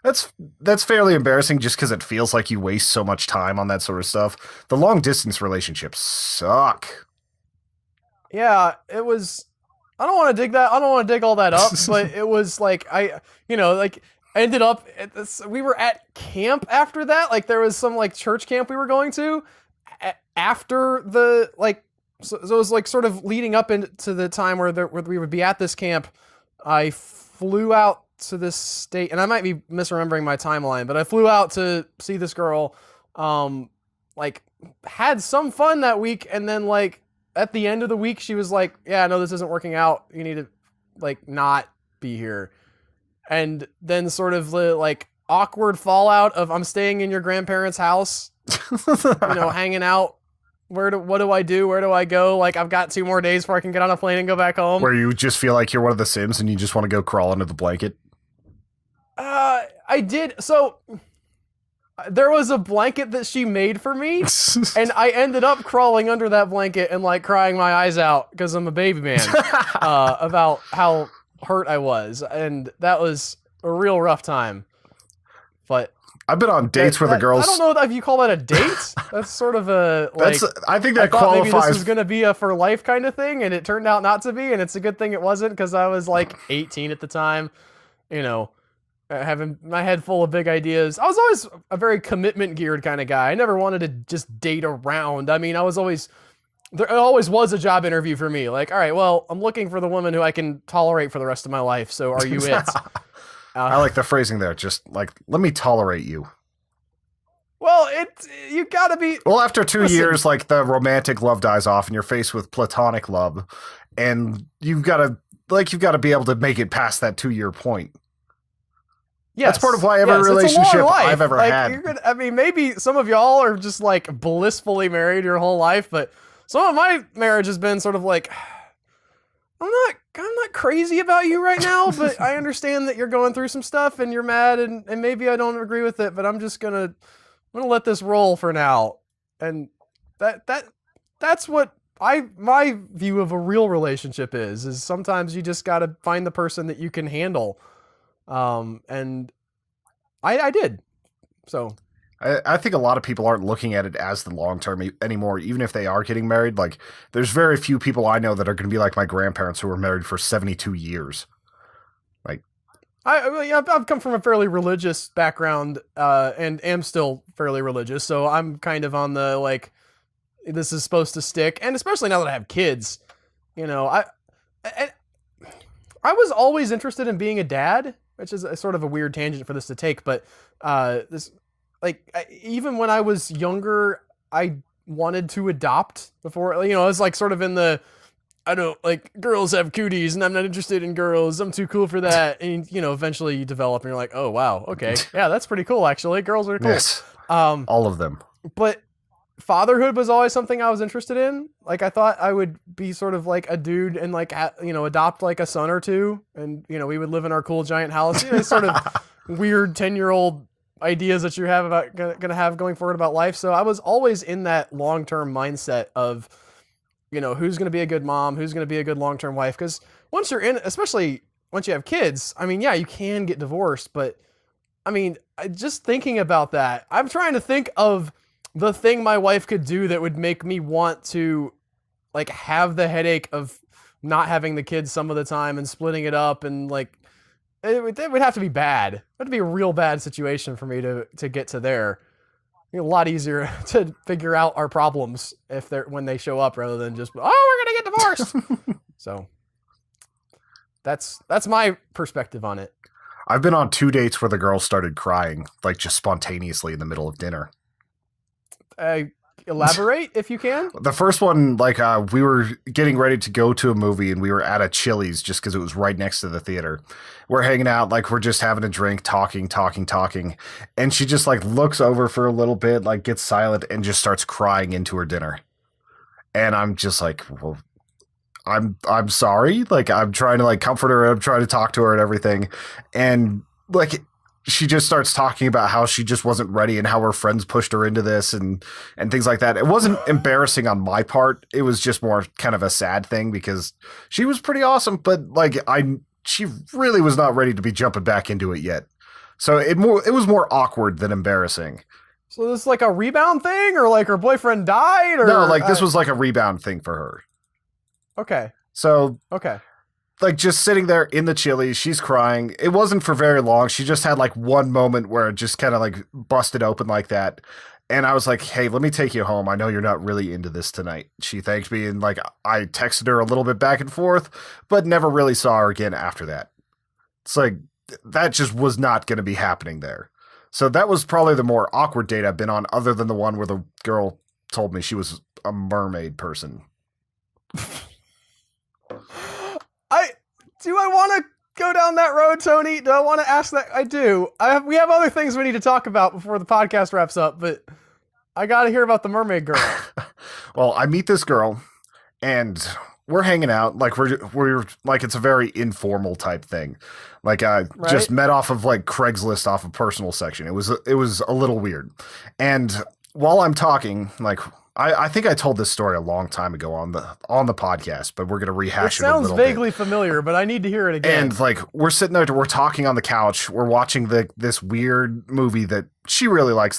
[SPEAKER 2] That's fairly embarrassing just because it feels like you waste so much time on that sort of stuff. The long distance relationships suck.
[SPEAKER 1] Yeah, it was. I don't want to dig that. I don't want to dig all that up, but it was like ended up. We were at camp after that. Like there was some like church camp we were going to. After the so it was like sort of leading up into the time where we would be at this camp. I flew out to this state, and I might be misremembering my timeline, but I flew out to see this girl, had some fun that week, and then like at the end of the week she was like, yeah, no, this isn't working out, you need to like not be here. And then sort of the like awkward fallout of I'm staying in your grandparents' house, hanging out. What do I do? Where do I go? Like, I've got 2 more days before I can get on a plane and go back home.
[SPEAKER 2] Where you just feel like you're one of the Sims and you just want to go crawl under the blanket?
[SPEAKER 1] I did. So, there was a blanket that she made for me, and I ended up crawling under that blanket and, like, crying my eyes out because I'm a baby man about how hurt I was. And that was a real rough time. But...
[SPEAKER 2] I've been on dates where the girls...
[SPEAKER 1] I don't know if you call that a date. That's sort of a... Like,
[SPEAKER 2] I think that
[SPEAKER 1] qualifies...
[SPEAKER 2] maybe
[SPEAKER 1] this was going to be a for life kind of thing, and it turned out not to be, and it's a good thing it wasn't, because I was like 18 at the time, having my head full of big ideas. I was always a very commitment-geared kind of guy. I never wanted to just date around. I mean, there always was a job interview for me. Like, all right, well, I'm looking for the woman who I can tolerate for the rest of my life, so are you it?
[SPEAKER 2] I like the phrasing there. Just like, let me tolerate you.
[SPEAKER 1] Well, you gotta be...
[SPEAKER 2] Well, after 2 years, like the romantic love dies off and you're faced with platonic love, and you've got to be able to make it past that 2-year point.
[SPEAKER 1] Yes,
[SPEAKER 2] That's part of why every
[SPEAKER 1] yes, it's a
[SPEAKER 2] relationship
[SPEAKER 1] long life.
[SPEAKER 2] I've ever
[SPEAKER 1] like,
[SPEAKER 2] had.
[SPEAKER 1] I mean, maybe some of y'all are just like blissfully married your whole life, but some of my marriage has been sort of like, I'm not crazy about you right now, but I understand that you're going through some stuff and you're mad and maybe I don't agree with it, but I'm gonna let this roll for now. And that's what my view of a real relationship is sometimes you just gotta find the person that you can handle. And I did. So
[SPEAKER 2] I think a lot of people aren't looking at it as the long term anymore, even if they are getting married. Like, there's very few people I know that are going to be like my grandparents who were married for 72 years. Like,
[SPEAKER 1] I've come from a fairly religious background, and am still fairly religious. So I'm kind of on the like, this is supposed to stick, and especially now that I have kids, I was always interested in being a dad, which is a sort of a weird tangent for this to take, but even when I was younger, I wanted to adopt before, I was like sort of in the, I don't like girls have cooties and I'm not interested in girls. I'm too cool for that. And eventually you develop and you're like, oh wow, okay. Yeah, that's pretty cool actually. Girls are cool.
[SPEAKER 2] yes, all of them.
[SPEAKER 1] But fatherhood was always something I was interested in. Like I thought I would be sort of like a dude and like, adopt like a son or two. And, we would live in our cool giant house. It's sort of weird 10-year-old ideas that you have about gonna have going forward about life. So I was always in that long-term mindset of, who's gonna be a good mom, who's gonna be a good long-term wife. Because once you're in, especially once you have kids, I mean, yeah, you can get divorced, but I mean, just thinking about that, I'm trying to think of the thing my wife could do that would make me want to like have the headache of not having the kids some of the time and splitting it up and like, it would have to be bad. It would be a real bad situation for me to get to there. It'd be a lot easier to figure out our problems when they show up rather than just, oh, we're gonna get divorced. So that's my perspective on it.
[SPEAKER 2] I've been on 2 dates where the girl started crying, like just spontaneously in the middle of dinner.
[SPEAKER 1] Elaborate if you can.
[SPEAKER 2] The first one, like, we were getting ready to go to a movie and we were at a Chili's just because it was right next to the theater. We're hanging out, like we're just having a drink, talking. And she just like looks over for a little bit, like gets silent and just starts crying into her dinner. And I'm just like, well, I'm sorry. Like I'm trying to like comfort her. I'm trying to talk to her and everything. And like, she just starts talking about how she just wasn't ready and how her friends pushed her into this and things like that. It wasn't embarrassing on my part. It was just more kind of a sad thing because she was pretty awesome, but like she really was not ready to be jumping back into it yet. So it was more awkward than embarrassing.
[SPEAKER 1] So this is like a rebound thing or like her boyfriend died or
[SPEAKER 2] no, like this was like a rebound thing for her.
[SPEAKER 1] Okay.
[SPEAKER 2] So,
[SPEAKER 1] okay.
[SPEAKER 2] Like just sitting there in the Chili's, she's crying. It wasn't for very long. She just had like one moment where it just kind of like busted open like that. And I was like, hey, let me take you home. I know you're not really into this tonight. She thanked me and like I texted her a little bit back and forth, but never really saw her again after that. It's like that just was not going to be happening there. So that was probably the more awkward date I've been on other than the one where the girl told me she was a mermaid person.
[SPEAKER 1] Do I want to go down that road, Tony? Do I want to ask that? I do. We have other things we need to talk about before the podcast wraps up, but I got to hear about the mermaid girl.
[SPEAKER 2] Well, I meet this girl and we're hanging out. Like we're like, it's a very informal type thing. Like I just met off of like Craigslist off of personal section. It was a little weird. And while I'm talking, like, I think I told this story a long time ago on the podcast, but we're going to rehash it a little bit.
[SPEAKER 1] It sounds vaguely familiar, but I need to hear it again.
[SPEAKER 2] And like we're sitting there, we're talking on the couch, we're watching this weird movie that she really likes,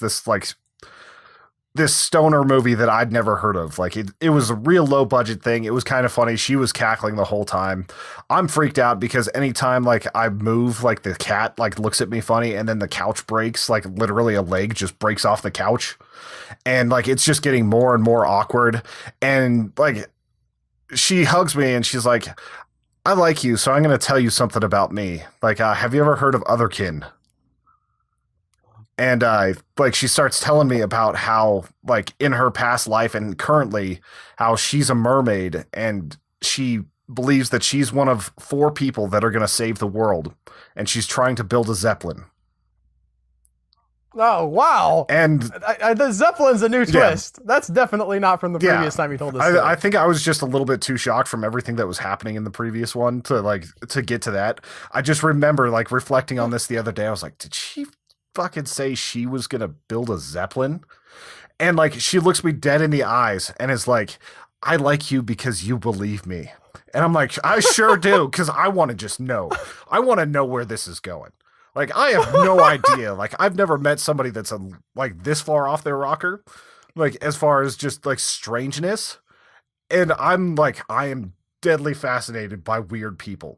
[SPEAKER 2] this stoner movie that I'd never heard of. Like it was a real low budget thing. It was kind of funny. She was cackling the whole time. I'm freaked out because anytime like I move, like the cat like looks at me funny and then the couch breaks, like literally a leg just breaks off the couch. And like, it's just getting more and more awkward. And like, she hugs me and she's like, I like you. So I'm going to tell you something about me. Like, have you ever heard of Otherkin? And like, she starts telling me about how like in her past life and currently how she's a mermaid and she believes that she's one of 4 people that are going to save the world. And she's trying to build a Zeppelin.
[SPEAKER 1] Oh, wow.
[SPEAKER 2] And
[SPEAKER 1] The Zeppelin's a new twist. That's definitely not from the previous time you told this story.
[SPEAKER 2] I think I was just a little bit too shocked from everything that was happening in the previous one to get to that. I just remember like reflecting on this the other day. I was like, did she fucking say she was going to build a Zeppelin? And like, she looks me dead in the eyes and is like, I like you because you believe me. And I'm like, I sure do. Cause I want to just know. I want to know where this is going. Like, I have no idea. Like, I've never met somebody that's like this far off their rocker, like as far as just like strangeness. And I'm like, I am deadly fascinated by weird people.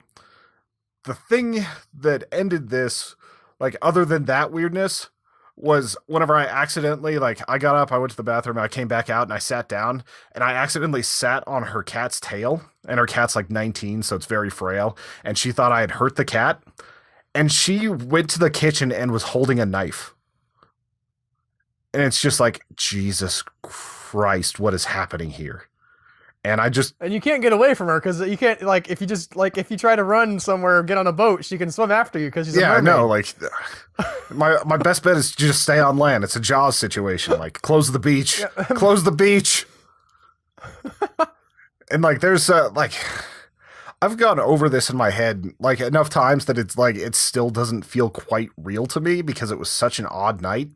[SPEAKER 2] The thing that ended this, like other than that weirdness, was whenever I accidentally, like I got up, I went to the bathroom, and I came back out and I sat down and I accidentally sat on her cat's tail, and her cat's like 19, so it's very frail. And she thought I had hurt the cat. And she went to the kitchen and was holding a knife. And it's just like, Jesus Christ, what is happening here? And
[SPEAKER 1] you can't get away from her because you can't, like, if you try to run somewhere or get on a boat, she can swim after you because she's a mermaid.
[SPEAKER 2] I know. Like, my best bet is to just stay on land. It's a Jaws situation. Like, close the beach. Yeah. Close the beach. And, like, there's, like... I've gone over this in my head like enough times that it's like it still doesn't feel quite real to me because it was such an odd night.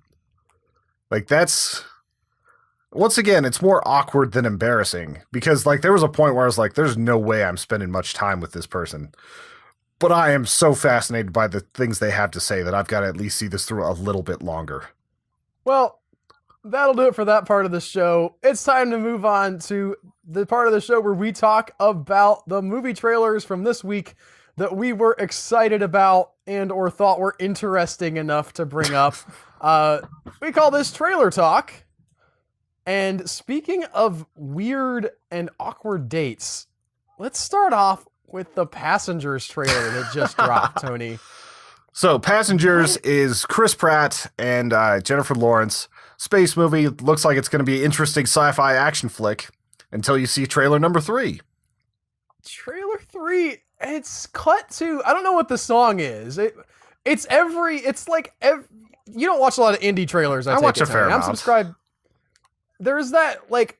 [SPEAKER 2] Like that's once again, it's more awkward than embarrassing because like there was a point where I was like, there's no way I'm spending much time with this person. But I am so fascinated by the things they have to say that I've got to at least see this through a little bit longer.
[SPEAKER 1] Well, that'll do it for that part of the show. It's time to move on to the part of the show where we talk about the movie trailers from this week that we were excited about and or thought were interesting enough to bring up. We call this Trailer Talk. And speaking of weird and awkward dates, let's start off with the Passengers trailer that just dropped, Tony.
[SPEAKER 2] So Passengers is Chris Pratt and Jennifer Lawrence. Space movie. Looks like it's going to be an interesting sci-fi action flick until you see trailer number 3.
[SPEAKER 1] Trailer 3, it's cut to, I don't know what the song is. You don't watch a lot of indie trailers, I watch a fair amount. I'm subscribed. There's that, like,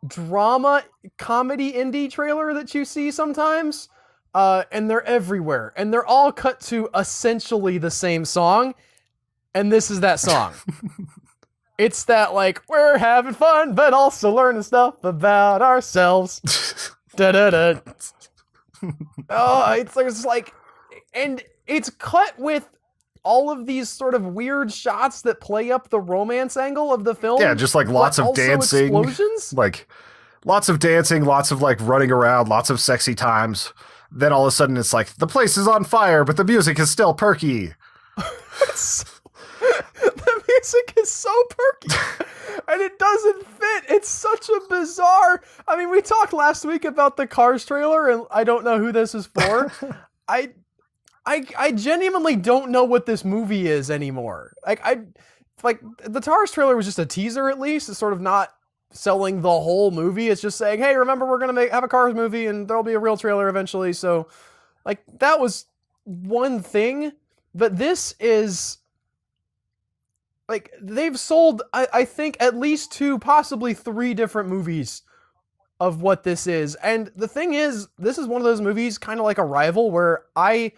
[SPEAKER 1] drama, comedy indie trailer that you see sometimes, and they're everywhere. And they're all cut to essentially the same song, and this is that song. It's that, like, we're having fun, but also learning stuff about ourselves. Da-da-da. Oh, it's like, and it's cut with all of these sort of weird shots that play up the romance angle of the film.
[SPEAKER 2] Yeah, just like lots of dancing. Explosions. Like, lots of dancing, lots of, like, running around, lots of sexy times. Then all of a sudden it's like, the place is on fire, but the music is still perky. The music is so perky and it doesn't fit. It's such a bizarre. I mean, we talked last week about the Cars trailer and I don't know who this is for. I genuinely don't know what this movie is anymore. Like the Cars trailer was just a teaser at least. It's sort of not selling the whole movie. It's just saying, hey, remember we're going to have a Cars movie and there'll be a real trailer eventually. So like that was one thing, but this is like they've sold, I think, at least 2, possibly 3 different movies of what this is. And the thing is, this is one of those movies, kind of like Arrival, where like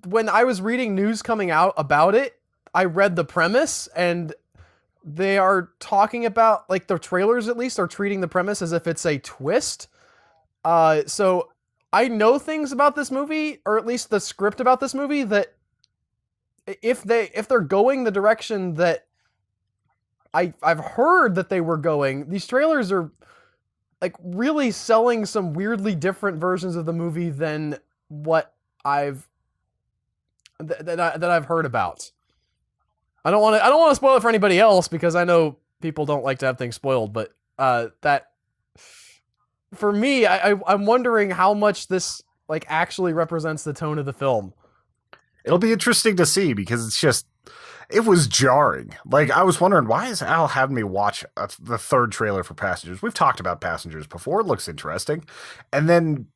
[SPEAKER 2] when I was reading news coming out about it, I read the premise and they are talking about, like the trailers at least are treating the premise as if it's a twist. So I know things about this movie, or at least the script about this movie, that if they're going the direction that I've heard that they were going, these trailers are like really selling some weirdly different versions of the movie than what I've heard about. I don't want to spoil it for anybody else because I know people don't like to have things spoiled, but that for me, I'm wondering how much this like actually represents the tone of the film. It'll be interesting to see because it was jarring. Like, I was wondering, why is Al having me watch the 3rd trailer for Passengers? We've talked about Passengers before. It looks interesting. And then,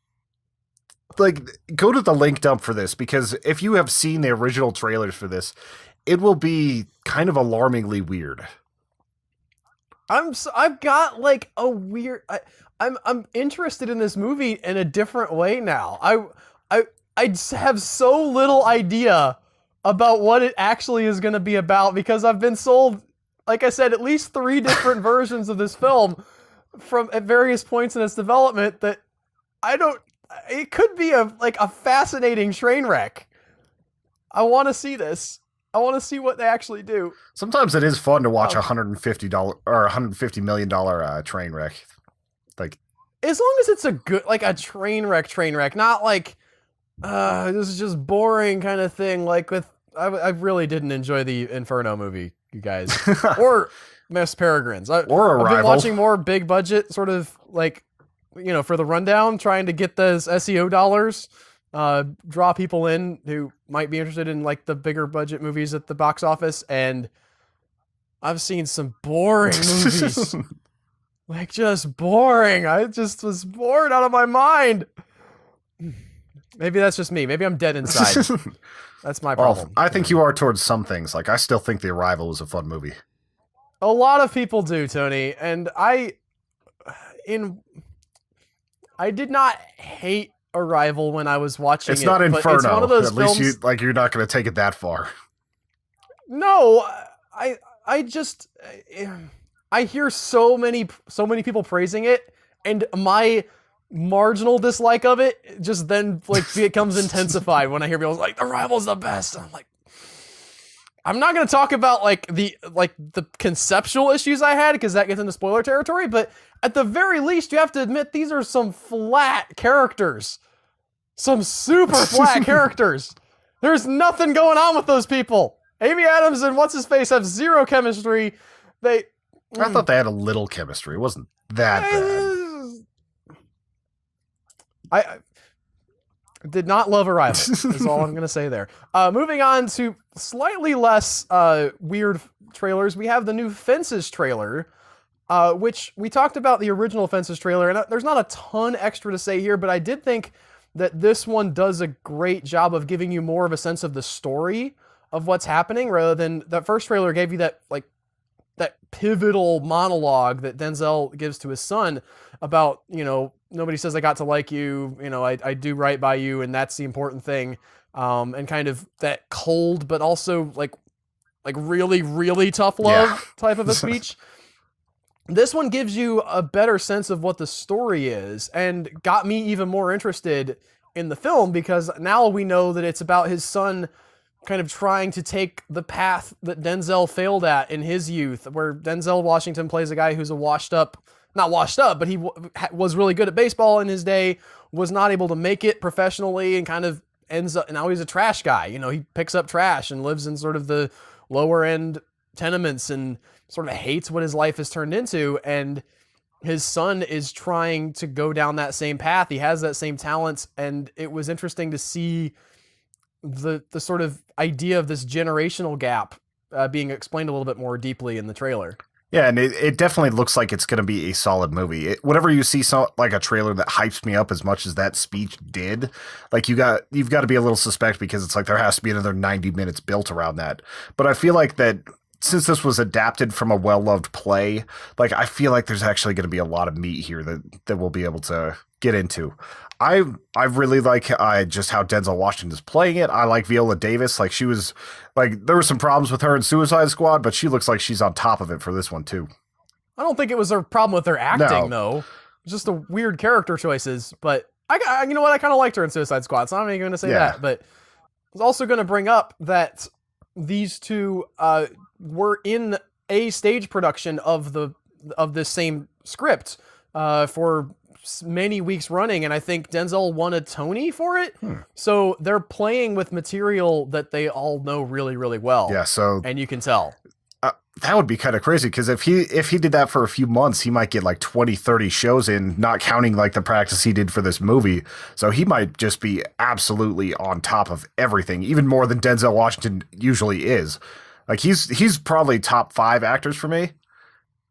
[SPEAKER 2] like, go to the link dump for this because if you have seen the original trailers for this, it will be kind of alarmingly weird.
[SPEAKER 1] I've got like a weird. I'm interested in this movie in a different way now. I have so little idea about what it actually is going to be about because I've been sold, like I said, at least 3 different versions of this film from at various points in its development that I don't. It could be a fascinating train wreck. I want to see this. I want to see what they actually do.
[SPEAKER 2] Sometimes it is fun to watch $150 or $150 million train wreck. Like,
[SPEAKER 1] as long as it's a good, like a train wreck, not like this is just boring kind of thing. Like with, I really didn't enjoy the Inferno movie, you guys, or Miss Peregrines,
[SPEAKER 2] or Arrival.
[SPEAKER 1] I've been watching more big budget, sort of like, for the rundown, trying to get those SEO dollars. Draw people in who might be interested in like the bigger budget movies at the box office, and I've seen some boring movies. Like just boring. I just was bored out of my mind. Maybe that's just me. Maybe I'm dead inside. That's my problem.
[SPEAKER 2] Well, I think you are towards some things. Like I still think The Arrival was a fun movie.
[SPEAKER 1] A lot of people do, Tony, and I did not hate Arrival when I was watching it.
[SPEAKER 2] It's not Inferno.
[SPEAKER 1] It's one of those
[SPEAKER 2] At
[SPEAKER 1] films,
[SPEAKER 2] least you're not going to take it that far.
[SPEAKER 1] No, I hear so many people praising it, and my marginal dislike of it just then like becomes intensified when I hear people like Arrival's the best. I'm like, I'm not going to talk about the conceptual issues I had because that gets into spoiler territory, but at the very least you have to admit these are some flat characters. Some super flat characters. There's nothing going on with those people. Amy Adams and what's-his-face have zero chemistry. I
[SPEAKER 2] thought they had a little chemistry. It wasn't that bad.
[SPEAKER 1] I did not love Arrival, is all I'm going to say there. Moving on to slightly less weird trailers, we have the new Fences trailer, which we talked about the original Fences trailer, and there's not a ton extra to say here, but I did think that this one does a great job of giving you more of a sense of the story of what's happening, rather than that first trailer gave you that pivotal monologue that Denzel gives to his son about, nobody says I got to like you, I do right by you, and that's the important thing, and kind of that cold but also like really, really tough love type of a speech. This one gives you a better sense of what the story is, and got me even more interested in the film because now we know that it's about his son kind of trying to take the path that Denzel failed at in his youth, where Denzel Washington plays a guy who's not washed up, but he was really good at baseball in his day, was not able to make it professionally, and kind of ends up, and now he's a trash guy. He picks up trash and lives in sort of the lower end tenements and sort of hates what his life has turned into, and his son is trying to go down that same path. He has that same talent, and it was interesting to see the sort of idea of this generational gap being explained a little bit more deeply in the trailer.
[SPEAKER 2] Yeah, and it definitely looks like it's going to be a solid movie. Whenever you see like a trailer that hypes me up as much as that speech did, like you've got to be a little suspect because it's like there has to be another 90 minutes built around that. But I feel like that since this was adapted from a well-loved play, like I feel like there's actually going to be a lot of meat here that we'll be able to get into. I really like just how Denzel Washington is playing it. I like Viola Davis. Like she was like, there were some problems with her in Suicide Squad, but she looks like she's on top of it for this one too.
[SPEAKER 1] I don't think it was a problem with her acting though. It's just a weird character choices, but I you know what? I kind of liked her in Suicide Squad, so I'm not even going to say that, but I was also going to bring up that these two were in a stage production of this same script for many weeks running, and I think Denzel won a Tony for it. So they're playing with material that they all know really, really well.
[SPEAKER 2] Yeah,
[SPEAKER 1] and you can tell.
[SPEAKER 2] That would be kind of crazy, because if he did that for a few months, he might get like 20, 30 shows in, not counting like the practice he did for this movie. So he might just be absolutely on top of everything, even more than Denzel Washington usually is. Like he's probably top 5 actors for me.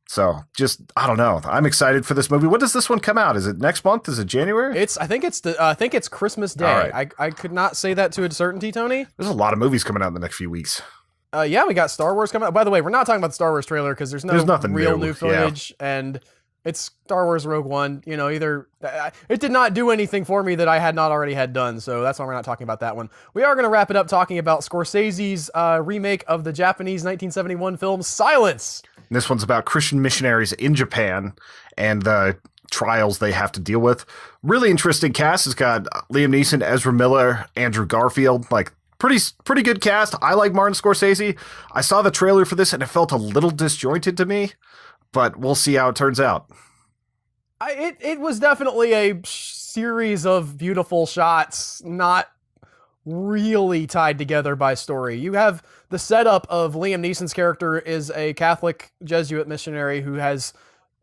[SPEAKER 2] So just, I don't know. I'm excited for this movie. When does this one come out? Is it next month? Is it January?
[SPEAKER 1] I think it's Christmas Day. Right. I could not say that to a certainty, Tony.
[SPEAKER 2] There's a lot of movies coming out in the next few weeks.
[SPEAKER 1] Yeah, we got Star Wars coming out. By the way, we're not talking about the Star Wars trailer because there's nothing real new footage, and it's Star Wars Rogue One. You know, it did not do anything for me that I had not already had done, so that's why we're not talking about that one. We are going to wrap it up talking about Scorsese's remake of the Japanese 1971 film Silence.
[SPEAKER 2] This one's about Christian missionaries in Japan and the trials they have to deal with. Really interesting cast. It's got Liam Neeson, Ezra Miller, Andrew Garfield, like pretty good cast. I like Martin Scorsese. I saw the trailer for this and it felt a little disjointed to me, but we'll see how it turns out.
[SPEAKER 1] It was definitely a series of beautiful shots, not really tied together by story. You have the setup of Liam Neeson's character is a Catholic Jesuit missionary who has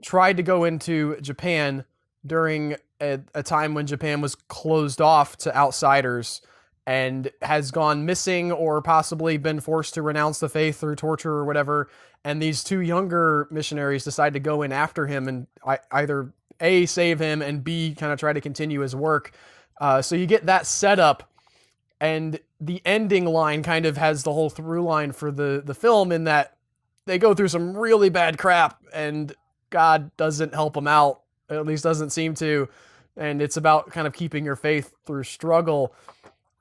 [SPEAKER 1] tried to go into Japan during a time when Japan was closed off to outsiders and has gone missing or possibly been forced to renounce the faith through torture or whatever. And these two younger missionaries decide to go in after him and either A, save him, and B, kind of try to continue his work. So you get that setup, and the ending line kind of has the whole through line for the film in that they go through some really bad crap and God doesn't help them out, at least doesn't seem to. And it's about kind of keeping your faith through struggle.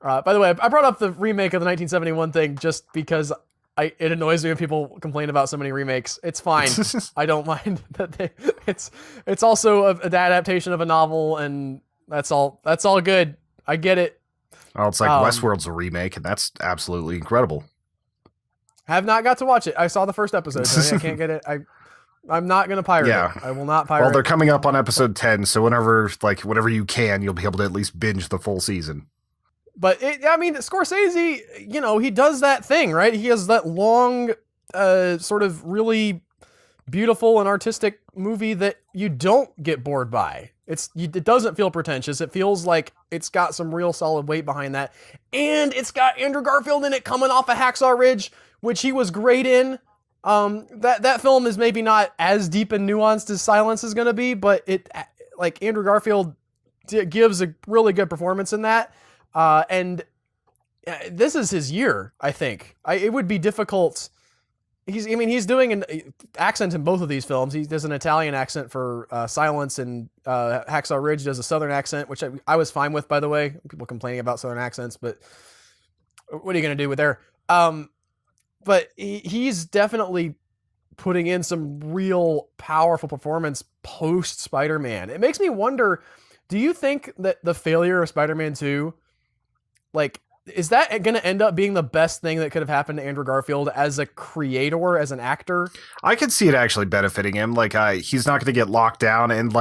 [SPEAKER 1] By the way, I brought up the remake of the 1971 thing just because it annoys me when people complain about so many remakes. It's fine. I don't mind that it's also an adaptation of a novel, and that's all good. I get it.
[SPEAKER 2] Oh, it's like Westworld's a remake, and that's absolutely incredible.
[SPEAKER 1] Have not got to watch it. I saw the first episode. So I can't get it. I'm not going to pirate it. I will not pirate it.
[SPEAKER 2] Well, they're coming up on episode 10, so whenever you can, you'll be able to at least binge the full season.
[SPEAKER 1] But Scorsese, he does that thing, right? He has that long, sort of really beautiful and artistic movie that you don't get bored by. It doesn't feel pretentious. It feels like it's got some real solid weight behind that. And it's got Andrew Garfield in it coming off of Hacksaw Ridge, which he was great in. That film is maybe not as deep and nuanced as Silence is going to be, but Andrew Garfield gives a really good performance in that. And this is his year, I think. It would be difficult. He's doing an accent in both of these films. He does an Italian accent for Silence, and Hacksaw Ridge does a Southern accent, which I was fine with, by the way. People complaining about Southern accents, but what are you going to do with there? But he's definitely putting in some real powerful performance post Spider-Man. It makes me wonder, do you think that the failure of Spider-Man 2, is that going to end up being the best thing that could have happened to Andrew Garfield as a creator, as an actor?
[SPEAKER 2] I could see it actually benefiting him. He's not going to get locked down, and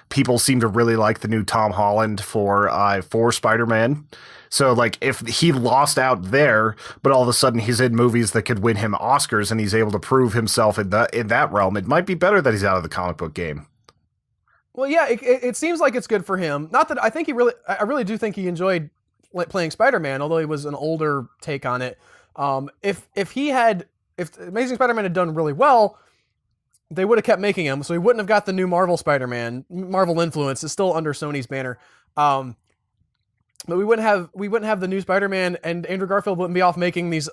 [SPEAKER 2] people seem to really like the new Tom Holland for Spider-Man. So if he lost out there, but all of a sudden he's in movies that could win him Oscars and he's able to prove himself in that realm, it might be better that he's out of the comic book game.
[SPEAKER 1] Well, yeah, it seems like it's good for him. Not that I think I really do think he enjoyed playing Spider-Man, although he was an older take on it. If Amazing Spider-Man had done really well, they would have kept making him, so he wouldn't have got the new Marvel Spider-Man. Marvel influence is still under Sony's banner. But we wouldn't have the new Spider-Man, and Andrew Garfield wouldn't be off making these.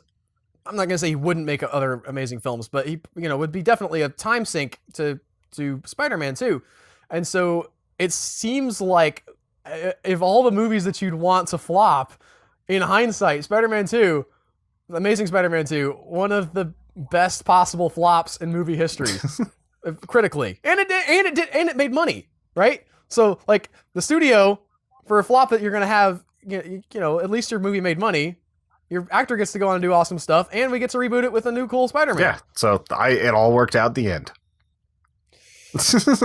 [SPEAKER 1] I'm not going to say he wouldn't make other amazing films, but he would be definitely a time sink to Spider-Man 2. And so it seems like if all the movies that you'd want to flop, in hindsight, Spider-Man 2, Amazing Spider-Man 2, one of the best possible flops in movie history, critically, and it made money, right? So the studio, for a flop that you're going to have, at least your movie made money. Your actor gets to go on and do awesome stuff, and we get to reboot it with a new cool Spider-Man.
[SPEAKER 2] Yeah, so it all worked out at the end.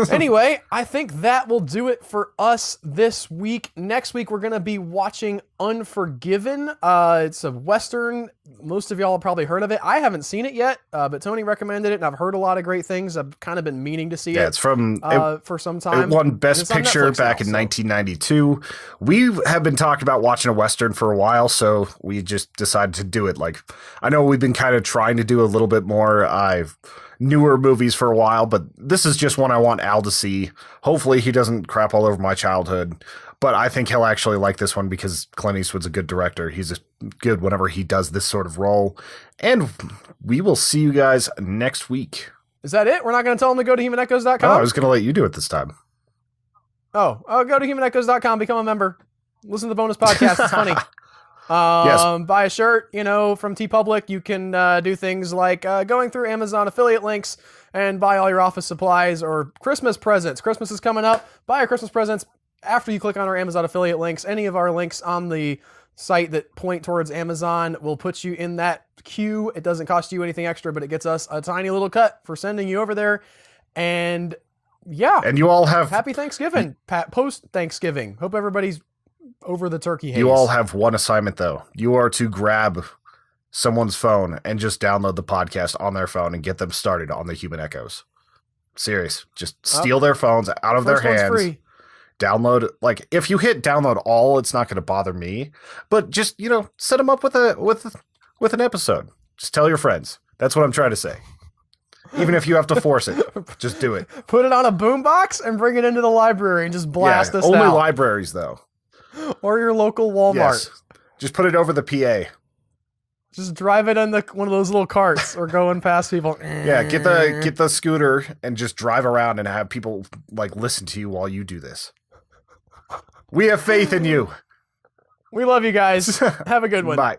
[SPEAKER 1] Anyway, I think that will do it for us this week. Next week, we're going to be watching Unforgiven. It's a Western. Most of y'all have probably heard of it. I haven't seen it yet, but Tony recommended it, and I've heard a lot of great things. I've kind of been meaning to see it.
[SPEAKER 2] Yeah, it's from
[SPEAKER 1] for some time.
[SPEAKER 2] It won Best Picture back in 1992. We have been talking about watching a Western for a while, so we just decided to do it. I know we've been kind of trying to do a little bit more newer movies for a while, but this is just one I want Al to see. Hopefully he doesn't crap all over my childhood, but I think he'll actually like this one because Clint Eastwood's a good director. He's good whenever he does this sort of role. And we will see you guys next week.
[SPEAKER 1] Is that it? We're not going to tell them to go to humanechoes.com?
[SPEAKER 2] Oh, I was going to let you do it this time.
[SPEAKER 1] Oh, go to humanechoes.com, become a member. Listen to the bonus podcast. It's funny.
[SPEAKER 2] Yes.
[SPEAKER 1] Buy a shirt, from TeePublic. You can do things like going through Amazon affiliate links and buy all your office supplies or Christmas presents. Christmas is coming up. Buy your Christmas presents after you click on our Amazon affiliate links. Any of our links on the site that point towards Amazon will put you in that queue. It doesn't cost you anything extra, but it gets us a tiny little cut for sending you over there. And yeah.
[SPEAKER 2] And you all have
[SPEAKER 1] happy Thanksgiving, post Thanksgiving. Hope everybody's over the turkey haze.
[SPEAKER 2] You all have one assignment, though. You are to grab someone's phone and just download the podcast on their phone and get them started on the Human Echoes. Serious. Just steal their phones out of their hands. Free. Download, if you hit download all, it's not going to bother me. But just, set them up with an episode. Just tell your friends. That's what I'm trying to say. Even if you have to force it, just do it.
[SPEAKER 1] Put it on a boombox and bring it into the library and just blast us
[SPEAKER 2] only
[SPEAKER 1] out.
[SPEAKER 2] Only libraries, though.
[SPEAKER 1] Or your local Walmart. Yes.
[SPEAKER 2] Just put it over the PA.
[SPEAKER 1] Just drive it in one of those little carts or going past people.
[SPEAKER 2] Yeah, get the scooter and just drive around and have people listen to you while you do this. We have faith in you.
[SPEAKER 1] We love you guys. Have a good one.
[SPEAKER 2] Bye.